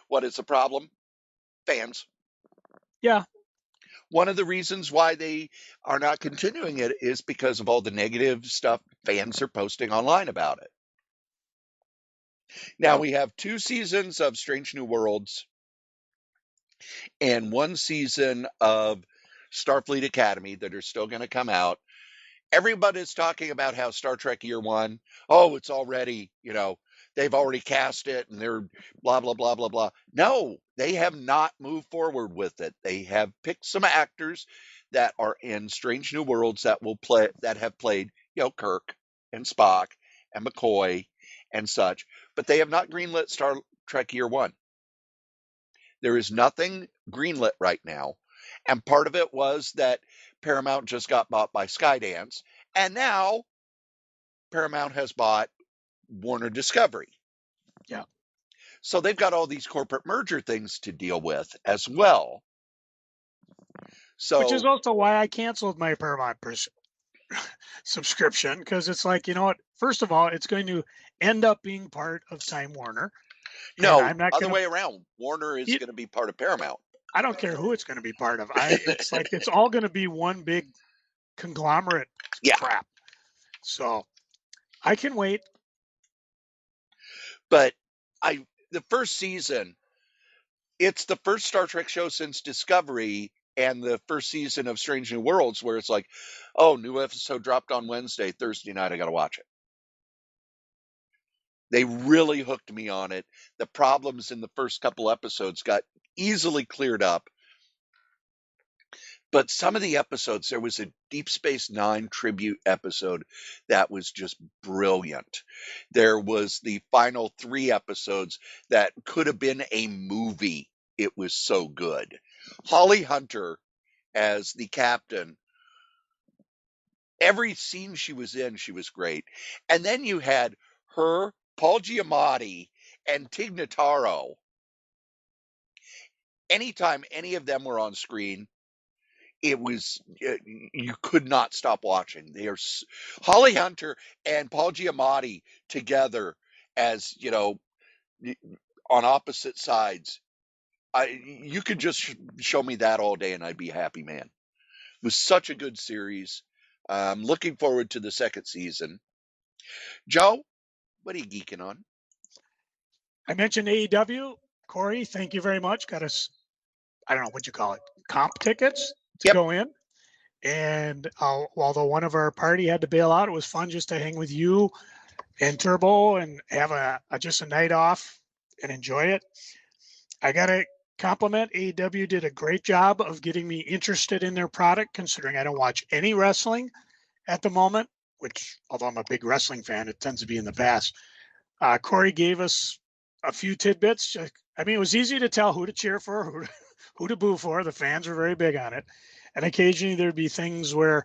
what is the problem? Fans. Yeah. One of the reasons why they are not continuing it is because of all the negative stuff fans are posting online about it. Now, we have 2 seasons of Strange New Worlds and 1 season of Starfleet Academy that are still going to come out. Everybody's talking about how Star Trek Year 1, it's already, they've already cast it and they're blah, blah, blah, blah, blah. No, they have not moved forward with it. They have picked some actors that are in Strange New Worlds that have played, Kirk and Spock and McCoy and such, but they have not greenlit Star Trek Year One. There is nothing greenlit right now. And part of it was that Paramount just got bought by Skydance. And now Paramount has bought Warner Discovery. Yeah. So they've got all these corporate merger things to deal with as well. So, which is also why I canceled my Paramount subscription, because it's like, you know what? First of all, it's going to end up being part of Time Warner. no, I'm not other gonna, way around. Warner is going to be part of Paramount. I don't care who it's going to be part of. It's like it's all going to be one big conglomerate crap. So I can wait. But the first season, it's the first Star Trek show since Discovery and the first season of Strange New Worlds where it's like, oh, new episode dropped on Wednesday, Thursday night, I got to watch it. They really hooked me on it. The problems in the first couple episodes got easily cleared up. But some of the episodes, there was a Deep Space Nine tribute episode that was just brilliant. There was the final 3 episodes that could have been a movie. It was so good. Holly Hunter as the captain, every scene she was in, she was great. And then you had her, Paul Giamatti, and Tig Notaro. Anytime any of them were on screen, it was, you could not stop watching. They are Holly Hunter and Paul Giamatti together as, on opposite sides. You could just show me that all day and I'd be a happy man. It was such a good series. I'm looking forward to the second season. Joe, what are you geeking on? I mentioned AEW. Cory, thank you very much. Got us, I don't know what you call it, comp tickets to go in. And although one of our party had to bail out, it was fun just to hang with you and Turbo and have just a night off and enjoy it. I got to compliment AEW, did a great job of getting me interested in their product, considering I don't watch any wrestling at the moment, which, although I'm a big wrestling fan, it tends to be in the past. Cory gave us a few tidbits. I mean, it was easy to tell who to cheer for, who to boo for. The fans were very big on it. And occasionally there'd be things where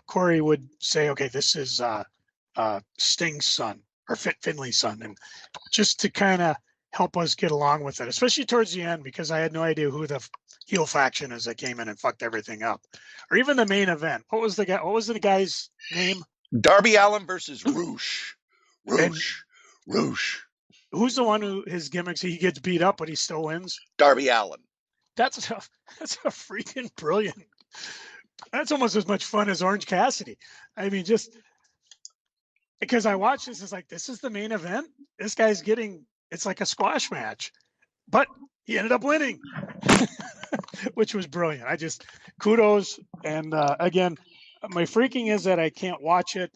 Cory would say, okay, this is Sting's son or Finley's son. And just to kind of help us get along with it, especially towards the end, because I had no idea who the heel faction is that came in and fucked everything up. Or even the main event. What was the guy's name? Darby Allin versus Roosh. Roosh. Who's the one who his gimmicks, he gets beat up, but he still wins? Darby Allin. That's a freaking brilliant. That's almost as much fun as Orange Cassidy. I mean, just because I watched this, it's like, this is the main event. This guy's it's like a squash match, but he ended up winning, which was brilliant. Kudos. And again, my freaking is that I can't watch it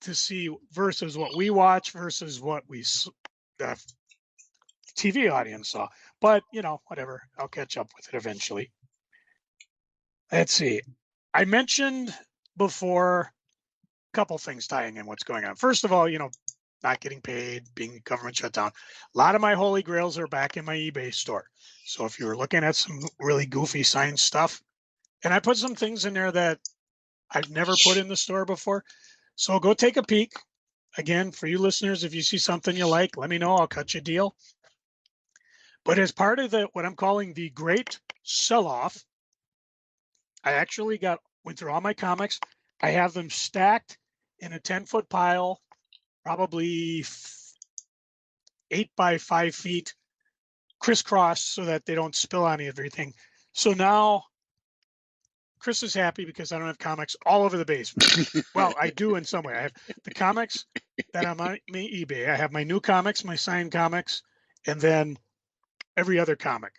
to see versus what we watch versus what the TV audience saw. But, whatever. I'll catch up with it eventually. Let's see. I mentioned before a couple things tying in what's going on. First of all, not getting paid, being government shut down. A lot of my holy grails are back in my eBay store. So if you were looking at some really goofy science stuff, and I put some things in there that I've never put in the store before. So go take a peek. Again, for you listeners, if you see something you like, let me know. I'll cut you a deal. But as part of what I'm calling the great sell-off, I actually went through all my comics. I have them stacked in a 10-foot pile, probably 8 by 5 feet, crisscrossed so that they don't spill on everything. So now Chris is happy because I don't have comics all over the basement. Well, I do in some way. I have the comics that are on my eBay. I have my new comics, my signed comics, and then every other comic.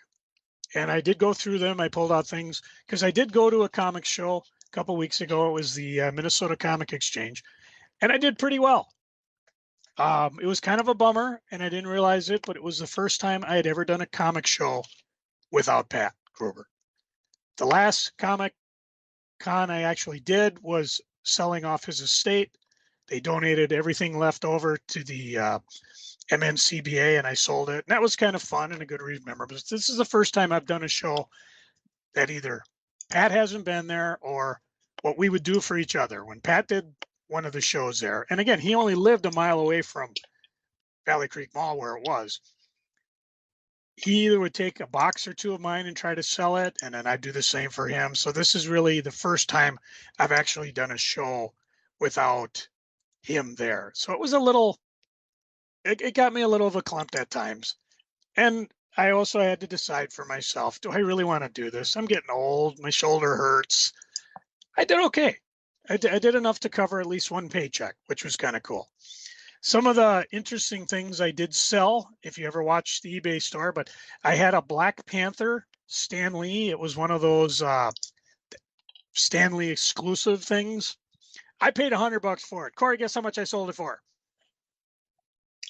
And I did go through them. I pulled out things because I did go to a comic show a couple weeks ago. It was the Minnesota Comic Exchange, and I did pretty well. It was kind of a bummer, and I didn't realize it, but it was the first time I had ever done a comic show without Pat Gruber. The last comic con I actually did was selling off his estate. They donated everything left over to the MNCBA, and I sold it. And that was kind of fun and a good remember. But this is the first time I've done a show that either Pat hasn't been there or what we would do for each other. When Pat did one of the shows there, and again, he only lived a mile away from Valley Creek Mall where it was. He either would take a box or two of mine and try to sell it, and then I'd do the same for him. So this is really the first time I've actually done a show without him there. So it was a little, it got me a little of a clump at times. And I also had to decide for myself, do I really want to do this? I'm getting old. My shoulder hurts. I did okay. I did enough to cover at least one paycheck, which was kind of cool. Some of the interesting things I did sell, if you ever watched the eBay store, but I had a Black Panther Stan Lee. It was one of those Stan Lee exclusive things. I paid $100 for it. Cory, guess how much I sold it for?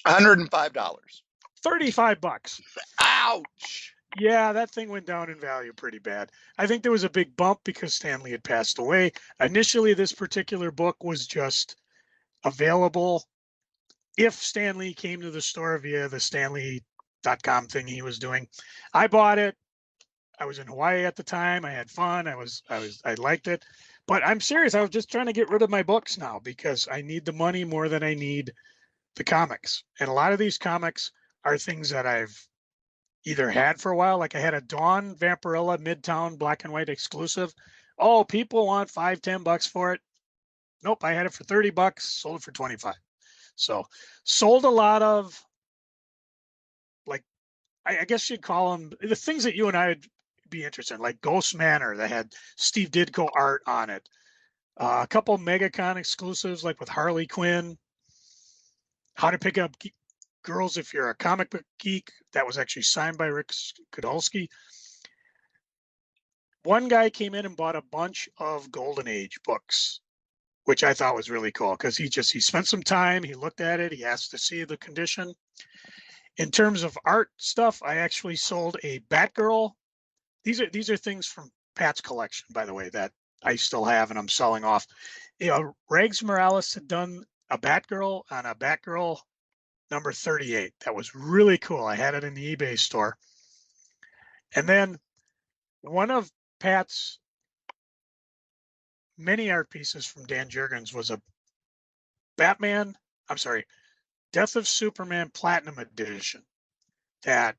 $105. $35. Ouch. Yeah, that thing went down in value pretty bad. I think there was a big bump because Stan Lee had passed away. Initially, this particular book was just available if Stan Lee came to the store via the stanley.com thing he was doing. I bought it. I was in Hawaii at the time. I had fun. I liked it. But I'm serious. I was just trying to get rid of my books now because I need the money more than I need the comics. And a lot of these comics are things that I've either had for a while. Like I had a Dawn Vampirella Midtown black and white exclusive. Oh, people want $5-10 for it. Nope, I had it for $30, sold it for 25. So sold a lot of, like, I guess you'd call them the things that you and I would be interested in, like Ghost Manor that had Steve Ditko art on it. A couple MegaCon exclusives, like with Harley Quinn. How to Pick Up Girls If You're a Comic Book Geek. That was actually signed by Rick Kudolsky. One guy came in and bought a bunch of Golden Age books, which I thought was really cool because he spent some time, he looked at it, he asked to see the condition. In terms of art stuff, I actually sold a Batgirl. These are things from Pat's collection, by the way, that I still have and I'm selling off. You know, Rags Morales had done a Batgirl on a Batgirl number 38. That was really cool. I had it in the eBay store. And then one of Pat's many art pieces from Dan Jurgens was a Death of Superman Platinum Edition that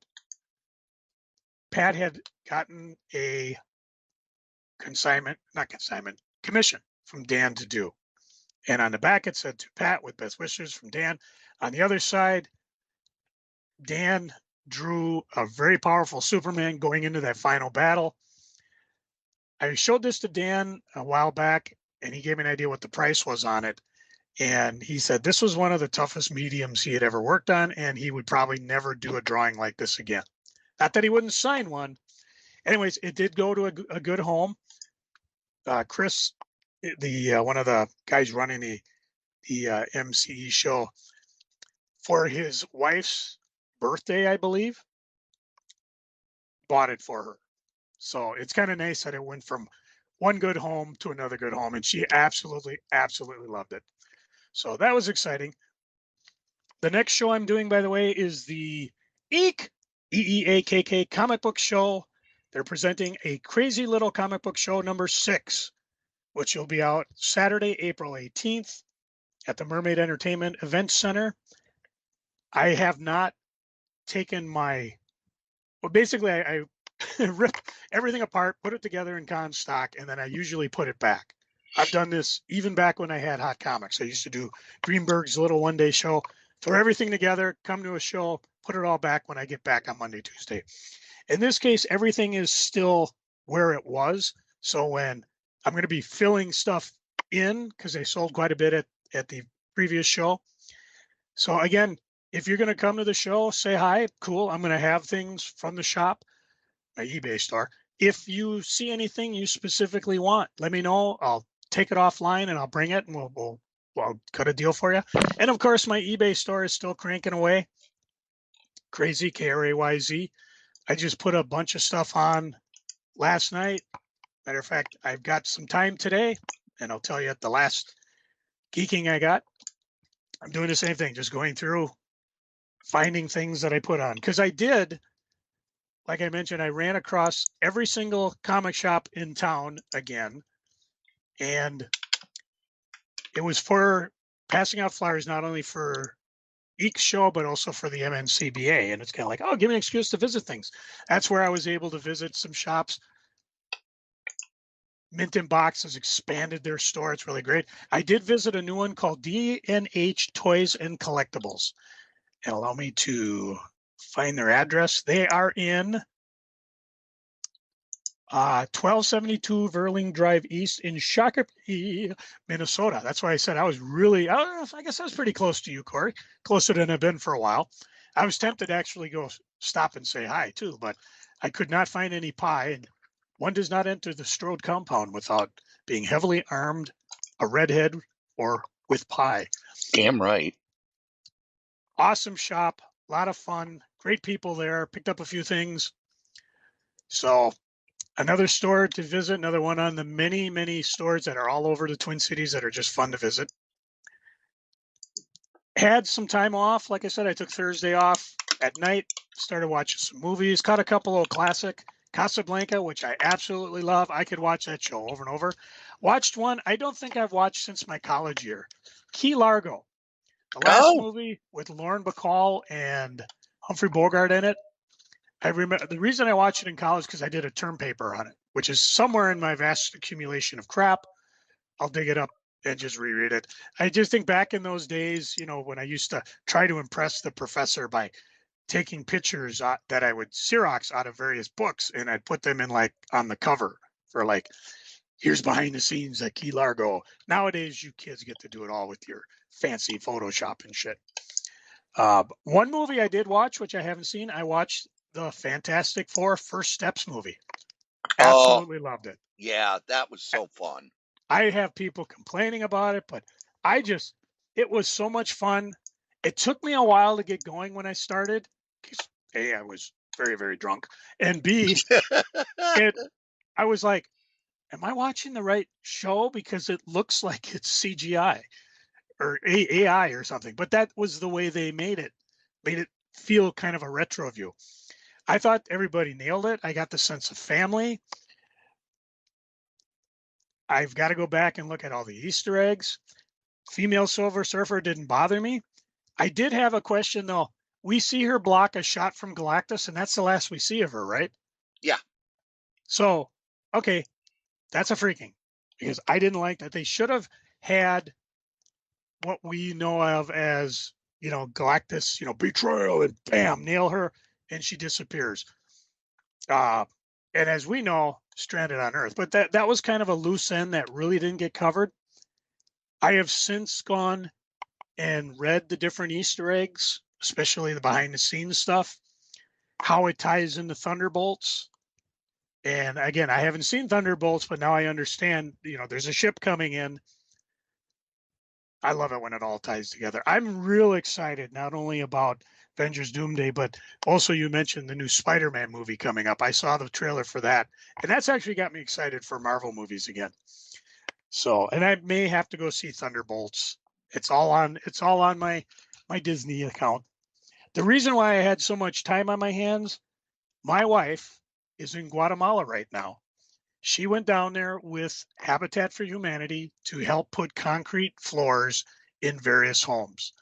Pat had gotten a commission from Dan to do. And on the back it said, to Pat with best wishes from Dan. On the other side, Dan drew a very powerful Superman going into that final battle. I showed this to Dan a while back, and he gave me an idea what the price was on it. And he said this was one of the toughest mediums he had ever worked on, and he would probably never do a drawing like this again. Not that he wouldn't sign one. Anyways, it did go to a good home. Chris, one of the guys running the MCE show, for his wife's birthday, I believe, bought it for her. So it's kind of nice that it went from one good home to another good home, and she absolutely loved it. So that was exciting. The next show I'm doing, by the way, is the EEAKK comic book show. They're presenting a crazy little comic book show number 6, which will be out Saturday, April 18th at the Mermaid Entertainment Event Center. I have not taken basically I rip everything apart, put it together in con stock, and then I usually put it back. I've done this even back when I had Hot Comics. I used to do Greenberg's little one-day show, throw everything together, come to a show, put it all back when I get back on Monday, Tuesday. In this case, everything is still where it was. So when I'm going to be filling stuff in, because I sold quite a bit at the previous show. So again, if you're going to come to the show, say hi. Cool. I'm going to have things from the shop, my eBay store. If you see anything you specifically want, let me know. I'll take it offline and I'll bring it, and we'll I'll cut a deal for you. And of course, my eBay store is still cranking away. Crazy, Krayz. I just put a bunch of stuff on last night. Matter of fact, I've got some time today, and I'll tell you at the last geeking I got. I'm doing the same thing, just going through, finding things that I put on. Because I did, like I mentioned, I ran across every single comic shop in town again. And it was for passing out flyers, not only for each show, but also for the MNCBA. And it's kind of like, oh, give me an excuse to visit things. That's where I was able to visit some shops. Mint in Box has expanded their store. It's really great. I did visit a new one called D&H Toys and Collectibles. And allow me to find their address. They are in 1272 Verling Drive East in Shakopee, Minnesota. That's why I said I was really, I guess I was pretty close to you, Cory, closer than I've been for a while. I was tempted to actually go stop and say hi too, but I could not find any pie. And one does not enter the Strode compound without being heavily armed, a redhead, or with pie. Damn right. Awesome shop, a lot of fun, great people there, picked up a few things. So another store to visit, another one on the many, many stores that are all over the Twin Cities that are just fun to visit. Had some time off. Like I said, I took Thursday off at night, started watching some movies, caught a couple of classic. Casablanca, which I absolutely love. I could watch that show over and over. Watched one I don't think I've watched since my college year, Key Largo. The last movie with Lauren Bacall and Humphrey Bogart in it. I remember the reason I watched it in college because I did a term paper on it, which is somewhere in my vast accumulation of crap. I'll dig it up and just reread it. I just think back in those days, you know, when I used to try to impress the professor by taking pictures that I would Xerox out of various books, and I'd put them in like on the cover for like, here's behind the scenes at Key Largo. Nowadays, you kids get to do it all with your fancy Photoshop and shit. One movie I did watch, which I haven't seen, I watched the Fantastic Four First Steps movie. Absolutely loved it. Yeah, that was so fun. I have people complaining about it, but it was so much fun. It took me a while to get going when I started. Because A, I was very, very drunk. And B, I was like, am I watching the right show? Because it looks like it's CGI or AI or something. But that was the way they made it feel kind of a retro view. I thought everybody nailed it. I got the sense of family. I've got to go back and look at all the Easter eggs. Female Silver Surfer didn't bother me. I did have a question, though. We see her block a shot from Galactus, and that's the last we see of her, right? Yeah. So, okay, that's a freaking. Because I didn't like that. They should have had what we know of as, you know, Galactus, you know, betrayal, and bam, nail her, and she disappears. And as we know, stranded on Earth. But that was kind of a loose end that really didn't get covered. I have since gone and read the different Easter eggs, especially the behind the scenes stuff, how it ties into Thunderbolts. And again, I haven't seen Thunderbolts, but now I understand, you know, there's a ship coming in. I love it when it all ties together. I'm real excited, not only about Avengers Doomsday, but also you mentioned the new Spider-Man movie coming up. I saw the trailer for that, and that's actually got me excited for Marvel movies again. So, and I may have to go see Thunderbolts. It's all on my Disney account. The reason why I had so much time on my hands, my wife is in Guatemala right now. She went down there with Habitat for Humanity to help put concrete floors in various homes.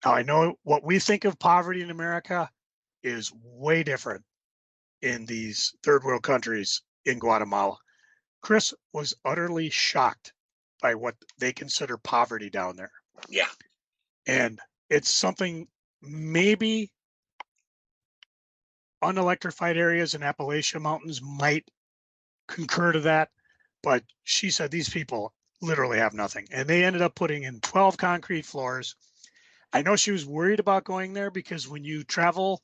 Now, I know what we think of poverty in America is way different in these third world countries in Guatemala. Chris was utterly shocked by what they consider poverty down there. Yeah. And it's something maybe unelectrified areas in Appalachian Mountains might concur to that. But she said these people literally have nothing. And they ended up putting in 12 concrete floors. I know she was worried about going there because when you travel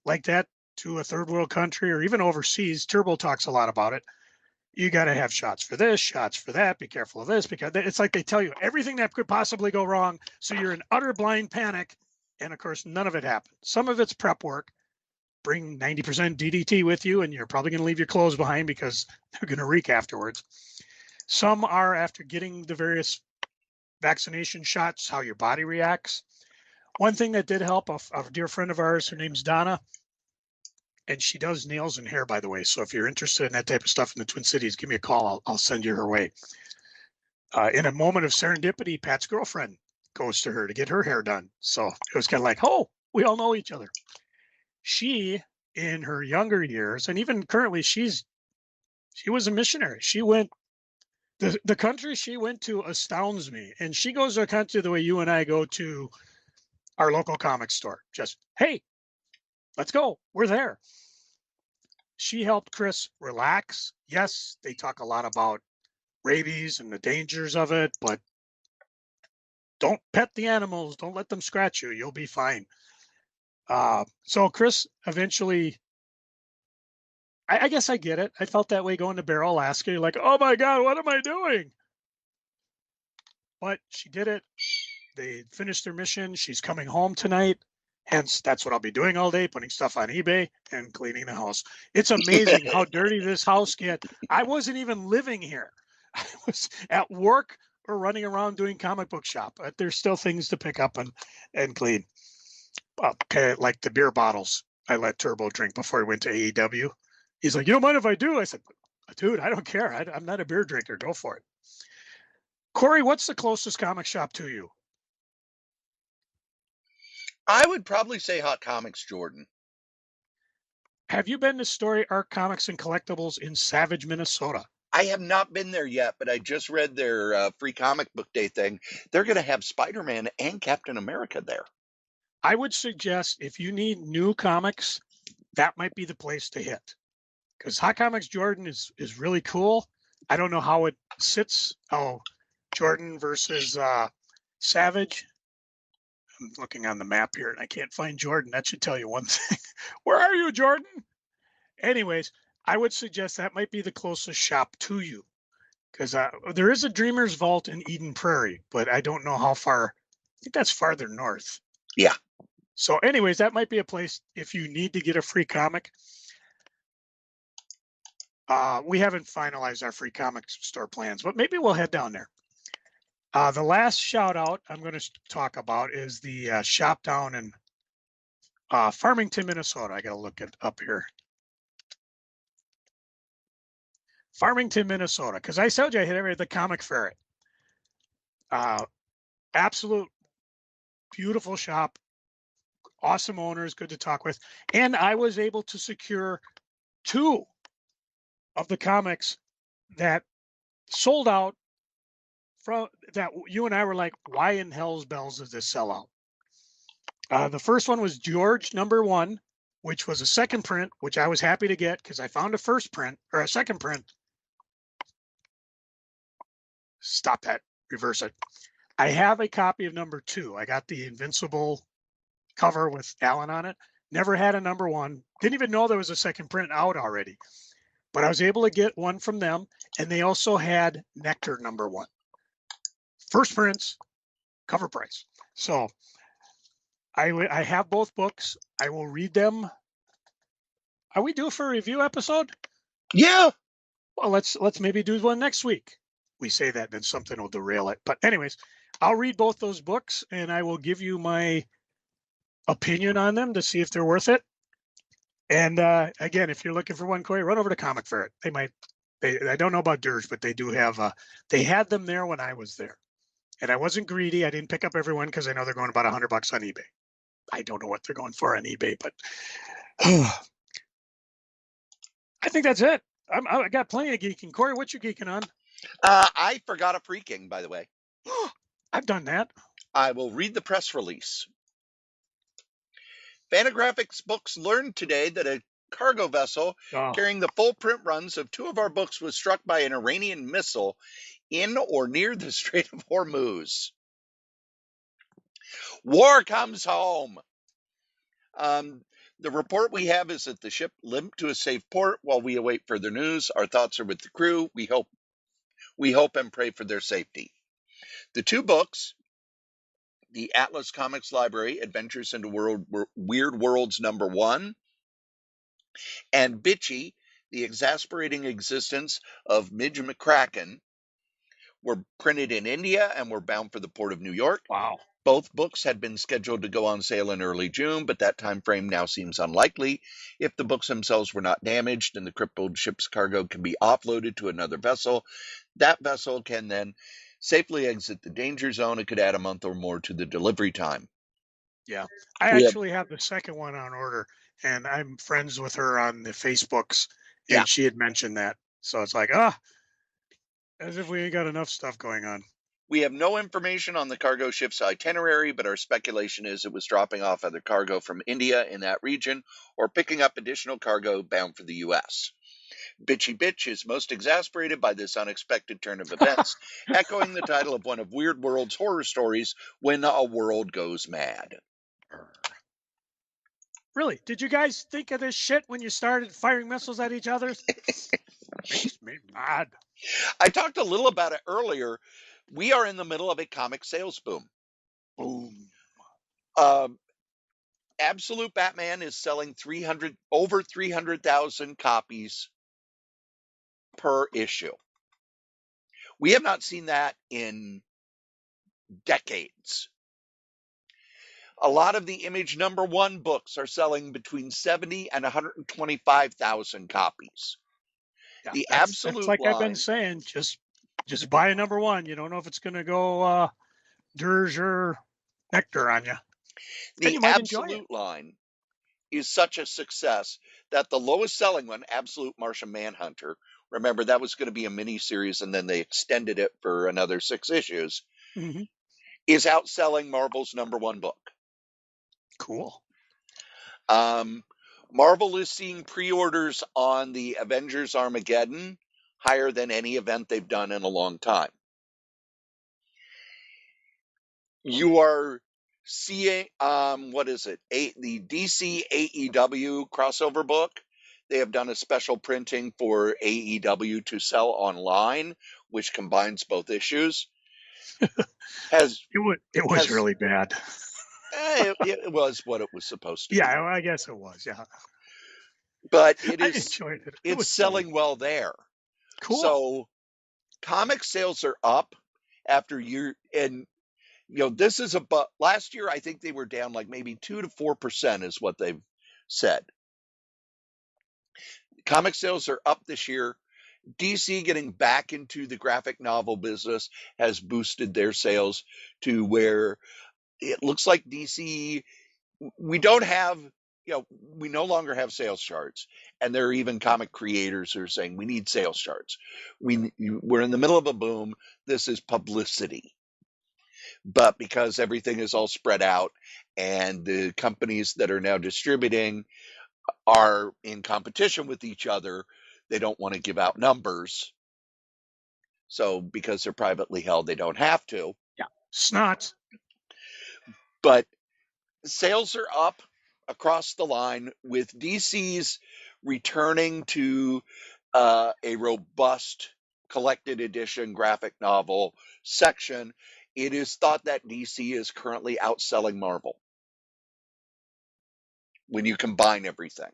like that to a third world country or even overseas, Turbo talks a lot about it. you got to have shots for this, shots for that. Be careful of this, because it's like they tell you everything that could possibly go wrong. So you're in utter blind panic. And of course, none of it happened. Some of it's prep work. Bring 90% DDT with you, and you're probably going to leave your clothes behind because they're going to reek afterwards. Some are after getting the various vaccination shots, how your body reacts. One thing that did help, a dear friend of ours, her name's Donna, and she does nails and hair, by the way. So if you're interested in that type of stuff in the Twin Cities, give me a call. I'll send you her way. In a moment of serendipity, Pat's girlfriend goes to her to get her hair done. So it was kind of like, oh, we all know each other. She, in her younger years, and even currently, she was a missionary. She went, the country she went to astounds me. And she goes to a country the way you and I go to our local comic store. Just, hey, let's go. We're there. She helped Chris relax. Yes, they talk a lot about rabies and the dangers of it, but don't pet the animals. Don't let them scratch you. You'll be fine. So Chris eventually, I guess I get it. I felt that way going to Barrow, Alaska. You're like, oh my God, what am I doing? But she did it. They finished their mission. She's coming home tonight. Hence, that's what I'll be doing all day, putting stuff on eBay and cleaning the house. It's amazing how dirty this house gets. I wasn't even living here. I was at work or running around doing comic book shop. But there's still things to pick up and clean. Okay, like the beer bottles I let Turbo drink before he went to AEW. He's like, you don't mind if I do? I said, dude, I don't care. I'm not a beer drinker. Go for it. Cory, what's the closest comic shop to you? I would probably say Hot Comics, Jordan. Have you been to Story Arc Comics and Collectibles in Savage, Minnesota? I have not been there yet, but I just read their free comic book day thing. They're going to have Spider-Man and Captain America there. I would suggest if you need new comics, that might be the place to hit. Because Hot Comics Jordan is really cool. I don't know how it sits. Oh, Jordan versus Savage. I'm looking on the map here and I can't find Jordan. That should tell you one thing. Where are you, Jordan? Anyways, I would suggest that might be the closest shop to you. Because there is a Dreamer's Vault in Eden Prairie, but I don't know how far. I think that's farther north. Yeah. So anyways, that might be a place if you need to get a free comic. We haven't finalized our free comic store plans, but maybe we'll head down there. The last shout out I'm going to talk about is the shop down in Farmington, Minnesota. I got to look it up here. Farmington, Minnesota, because I told you I hit every the Comic Ferret. Absolute beautiful shop, awesome owners, good to talk with, and I was able to secure 2 of the comics that sold out. From that, you and I were like, why in hell's bells does this sell out? The first one was George #1, which was a second print, which I was happy to get because I found a first print or a second print. Stop that. Reverse it. I have a copy of #2. I got the Invincible cover with Alan on it. Never had a #1. Didn't even know there was a second print out already. But I was able to get one from them. And they also had Nectar #1. First prints, cover price. So I have both books. I will read them. Are we due for a review episode? Yeah. Well, let's maybe do one next week. We say that, then something will derail it. But anyways, I'll read both those books and I will give you my opinion on them to see if they're worth it. And again, if you're looking for one, Cory, run over to Comic Ferret. I don't know about Dirge, but they do have. They had them there when I was there. And I wasn't greedy. I didn't pick up everyone because I know they're going about $100 on eBay. I don't know what they're going for on eBay, but I think that's it. I got plenty of geeking. Cory, what you geeking on? I forgot a freaking, by the way. I've done that. I will read the press release. Fantagraphics Books learned today that a cargo vessel carrying the full print runs of 2 of our books was struck by an Iranian missile in or near the Strait of Hormuz. War comes home. The report we have is that the ship limped to a safe port while we await further news. Our thoughts are with the crew. We hope and pray for their safety. The two books, the Atlas Comics Library, Adventures into Weird Worlds #1, and Bitchy, The Exasperating Existence of Midge McCracken, were printed in India and were bound for the port of New York. Wow. Both books had been scheduled to go on sale in early June, but that time frame now seems unlikely. If the books themselves were not damaged and the crippled ship's cargo can be offloaded to another vessel, that vessel can then safely exit the danger zone. It could add a month or more to the delivery time. Yeah. I We have- actually have the second one on order, and I'm friends with her on the Facebooks, and Yeah. she had mentioned that. So it's like, as if we ain't got enough stuff going on. We have no information on the cargo ship's itinerary, but our speculation is it was dropping off other cargo from India in that region or picking up additional cargo bound for the U.S. Bitchy Bitch is most exasperated by this unexpected turn of events, echoing the title of one of Weird World's horror stories, When a World Goes Mad. Really? Did you guys think of this shit when you started firing missiles at each other? Makes me mad. I talked a little about it earlier. We are in the middle of a comic sales boom. Boom. Absolute Batman is selling over 300,000 copies per issue. We have not seen that in decades. A lot of the Image #1 books are selling between 70 and 125,000 copies. Yeah, The that's Absolute like I've been line, saying. Just buy a #1. You don't know if it's going to go dirge or nectar on you. And the you might enjoy it. Absolute line is such a success that the lowest selling one, Absolute Martian Manhunter, remember that was going to be a mini series and then they extended it for another 6 issues, Hmm. is outselling Marvel's #1 book. Cool. Marvel is seeing pre-orders on the Avengers Armageddon higher than any event they've done in a long time. You are seeing, what is it? The DC AEW crossover book. They have done a special printing for AEW to sell online, which combines both issues. It was really bad. It was what it was supposed to be. Yeah, I guess it was. Yeah, But I enjoyed it. It it's was selling silly. well there. Cool. So comic sales are up after year, and this is last year I think they were down like maybe 2 to 4% is what they've said. Comic sales are up this year. DC getting back into the graphic novel business has boosted their sales to where it looks like DC, we don't have, we no longer have sales charts. And there are even comic creators who are saying we need sales charts. We're in the middle of a boom. This is publicity. But because everything is all spread out and the companies that are now distributing are in competition with each other, they don't want to give out numbers. So because they're privately held, they don't have to. Yeah, snot. But sales are up across the line with DC's returning to a robust collected edition graphic novel section. It is thought that DC is currently outselling Marvel when you combine everything.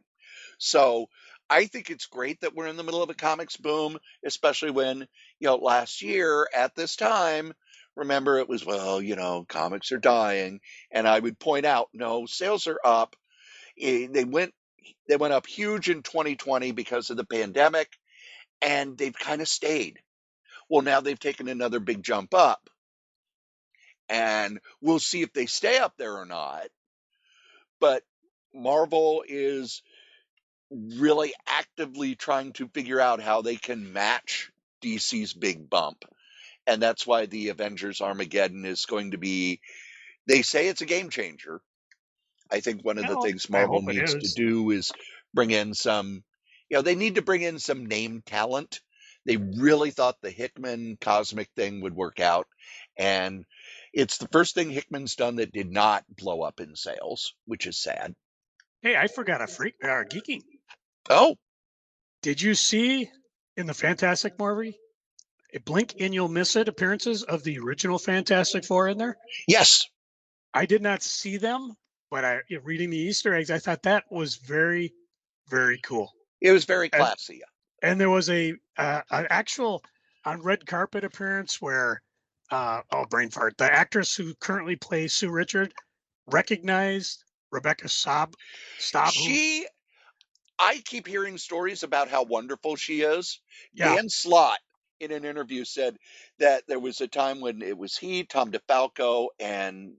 So I think it's great that we're in the middle of a comics boom, especially when, last year at this time, remember it was, comics are dying. And I would point out, no, sales are up. They went up huge in 2020 because of the pandemic, and they've kind of stayed. Well, now they've taken another big jump up. And we'll see if they stay up there or not. But Marvel is really actively trying to figure out how they can match DC's big bump. And that's why the Avengers Armageddon is going to be, they say it's a game changer. I think one of the things Marvel needs to do is bring in they need to bring in some name talent. They really thought the Hickman Cosmic thing would work out. And it's the first thing Hickman's done that did not blow up in sales, which is sad. Hey, I forgot a freak geeking. Oh, Did you see in the Fantastic movie a blink and you'll miss it appearances of the original Fantastic Four in there? yes, I did not see them, but reading the Easter eggs, I thought that was very, very cool. it was very And classy. and there was an actual on red carpet appearance where brain fart, the actress who currently plays Sue Richard recognized Rebecca Staub, who She, I keep hearing stories about how wonderful she is. yeah, Dan Slott in an interview said that there was a time when it was he, Tom DeFalco, and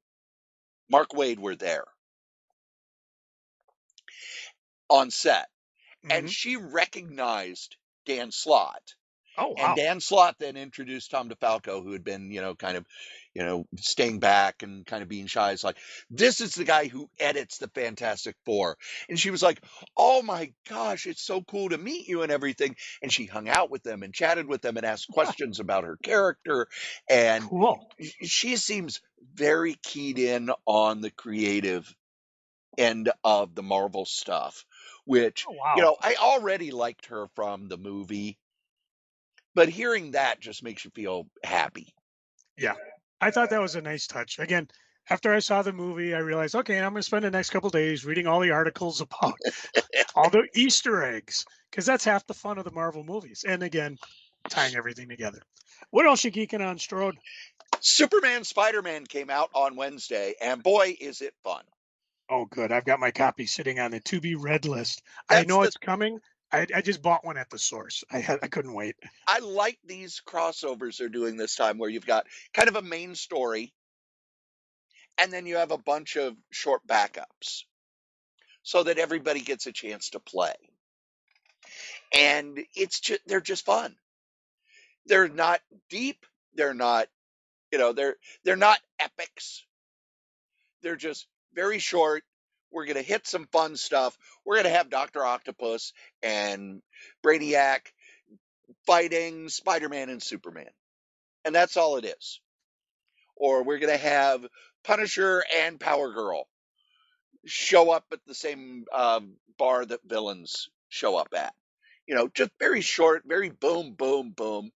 Mark Waid were there on set, and hmm she recognized Dan Slott. oh And wow, Dan Slott then introduced Tom DeFalco, who had been, kind of, staying back and kind of being shy. It's like, this is the guy who edits the Fantastic Four. And she was like, oh my gosh, it's so cool to meet you and everything. And she hung out with them and chatted with them and asked questions about her character. And cool, she seems very keyed in on the creative end of the Marvel stuff, which, oh wow, I already liked her from the movie, but hearing that just makes you feel happy. yeah. I thought that was a nice touch. Again, after I saw the movie, I realized, okay, I'm going to spend the next couple days reading all the articles about all the Easter eggs because that's half the fun of the Marvel movies. And again, tying everything together. What else you geeking on, Strode? Superman Spider-Man came out on Wednesday, and boy, is it fun. Oh, good. I've got my copy sitting on the to be read list. I That's know the it's coming. I just bought one at the source. I couldn't wait. I like these crossovers they're doing this time where you've got kind of a main story and then you have a bunch of short backups so that everybody gets a chance to play. And they're just fun. They're not deep, they're not, they're not epics. They're just very short. We're going to hit some fun stuff. We're going to have Dr. Octopus and Brainiac fighting Spider-Man and Superman. And that's all it is. Or we're going to have Punisher and Power Girl show up at the same bar that villains show up at. Just very short, very boom, boom, boom.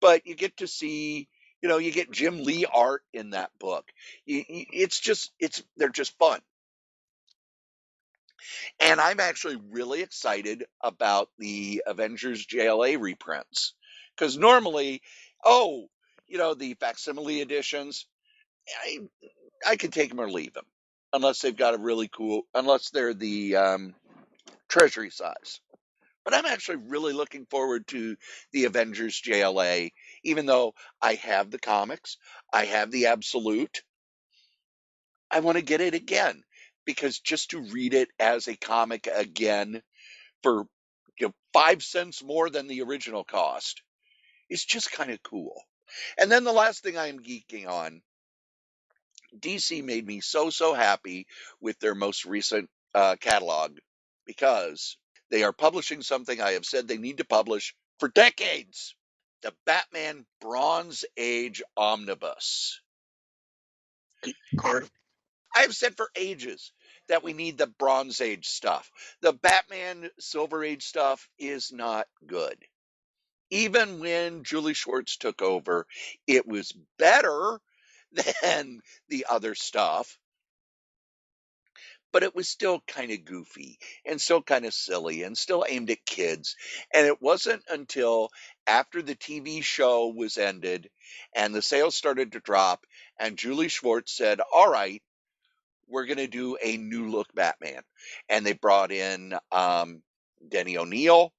But you get to see, you get Jim Lee art in that book. They're just fun. And I'm actually really excited about the Avengers JLA reprints. Because normally, the facsimile editions, I, I can take them or leave them. Unless they've got a really cool, unless they're the treasury size. But I'm actually really looking forward to the Avengers JLA, even though I have the comics, I have the Absolute. I want to get it again because just to read it as a comic again for 5 cents more than the original cost is just kind of cool. And then the last thing I am geeking on, DC made me so happy with their most recent catalog because they are publishing something I have said they need to publish for decades: the Batman Bronze Age Omnibus. Good. I have said for ages that we need the Bronze Age stuff. The Batman Silver Age stuff is not good. Even when Julie Schwartz took over, it was better than the other stuff, but it was still kind of goofy and still kind of silly and still aimed at kids. And it wasn't until after the TV show was ended and the sales started to drop, and Julie Schwartz said, all right, we're going to do a new look Batman. And they brought in Denny O'Neil,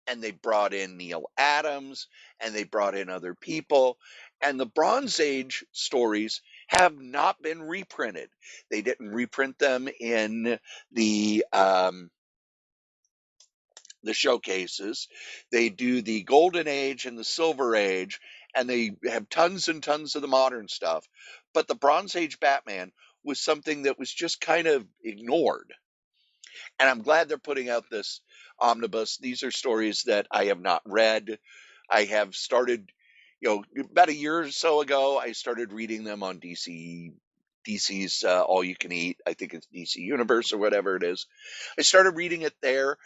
and they brought in Neil Adams, and they brought in other people. And the Bronze Age stories have not been reprinted. They didn't reprint them in the showcases. They do the Golden Age and the Silver Age, and they have tons and tons of the modern stuff. But the Bronze Age Batman was something that was just kind of ignored. And I'm glad they're putting out this omnibus. These are stories that I have not read. I have started, about a year or so ago, I started reading them on DC DC's All You Can Eat. I think it's DC Universe or whatever it is. I started reading it there,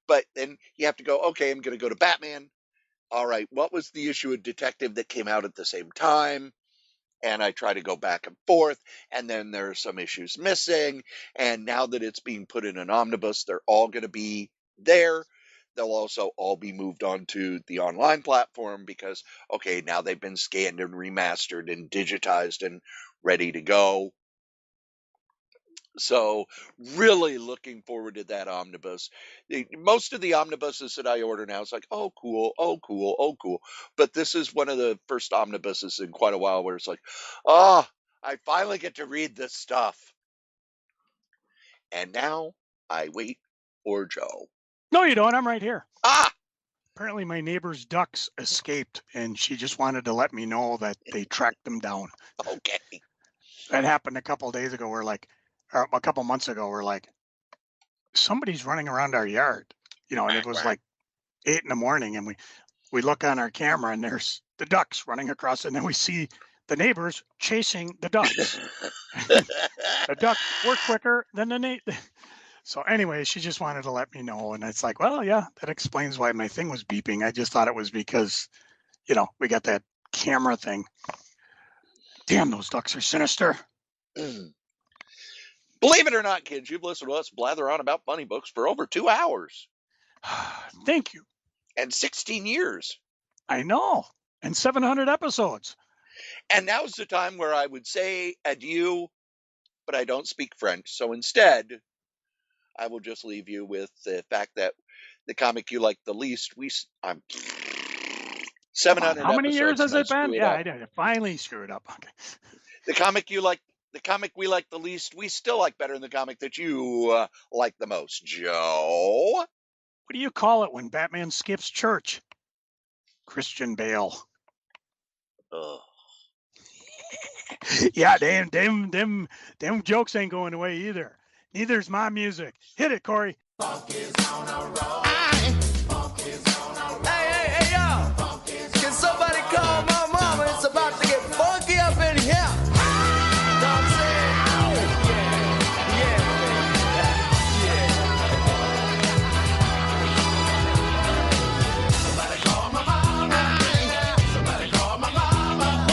but then you have to go, okay, I'm going to go to Batman. All right, what was the issue of Detective that came out at the same time? And I try to go back and forth, and then there are some issues missing. And now that it's being put in an omnibus, they're all going to be there. They'll also all be moved onto the online platform because, okay, now they've been scanned and remastered and digitized and ready to go. So really looking forward to that omnibus. Most of the omnibuses that I order now, it's like, oh, cool, oh, cool, oh, cool. But this is one of the first omnibuses in quite a while where it's like, oh, I finally get to read this stuff. And now I wait for Joe. No, you don't. I'm right here. Ah! Apparently my neighbor's ducks escaped, and she just wanted to let me know that they tracked them down. Okay. That happened a couple of days ago. Or a couple months ago, we're like, somebody's running around our yard, and it was like 8 a.m, and we look on our camera, and there's the ducks running across, and then we see the neighbors chasing the ducks. The ducks were quicker than the So anyway, she just wanted to let me know, and it's like, well, yeah, that explains why my thing was beeping. I just thought it was because, we got that camera thing. Damn, those ducks are sinister. Believe it or not, kids, you've listened to us blather on about funny books for over 2 hours. Thank you. And 16 years. I know. And 700 episodes. And now's the time where I would say adieu, but I don't speak French. So instead, I will just leave you with the fact that the comic you like the least, I'm 700 How many years has episodes, it and I been? screw it Yeah, up. I did. I finally screwed up. Okay. The comic we like the least, we still like better than the comic that you like the most. Joe? What do you call it when Batman skips church? Christian Bale. Ugh. Yeah, them jokes ain't going away either. Neither's my music. Hit it, Cory. Hey, yo. Can somebody call my mama? It's about to get funky up in here. Know what I'm saying? Yeah, Somebody call my mama. Somebody call my mama.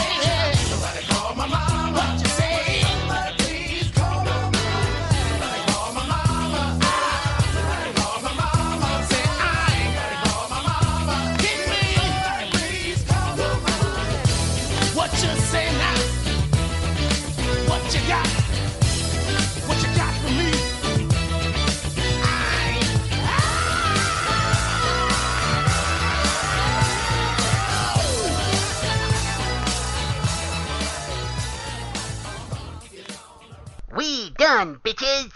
Somebody call my mama. What you say? Somebody please call my mama. Somebody call my mama. Somebody call my mama. Say somebody call my mama. Kick me. Somebody please call my mama. What you say now? What you got? What you got for me? We done, bitches!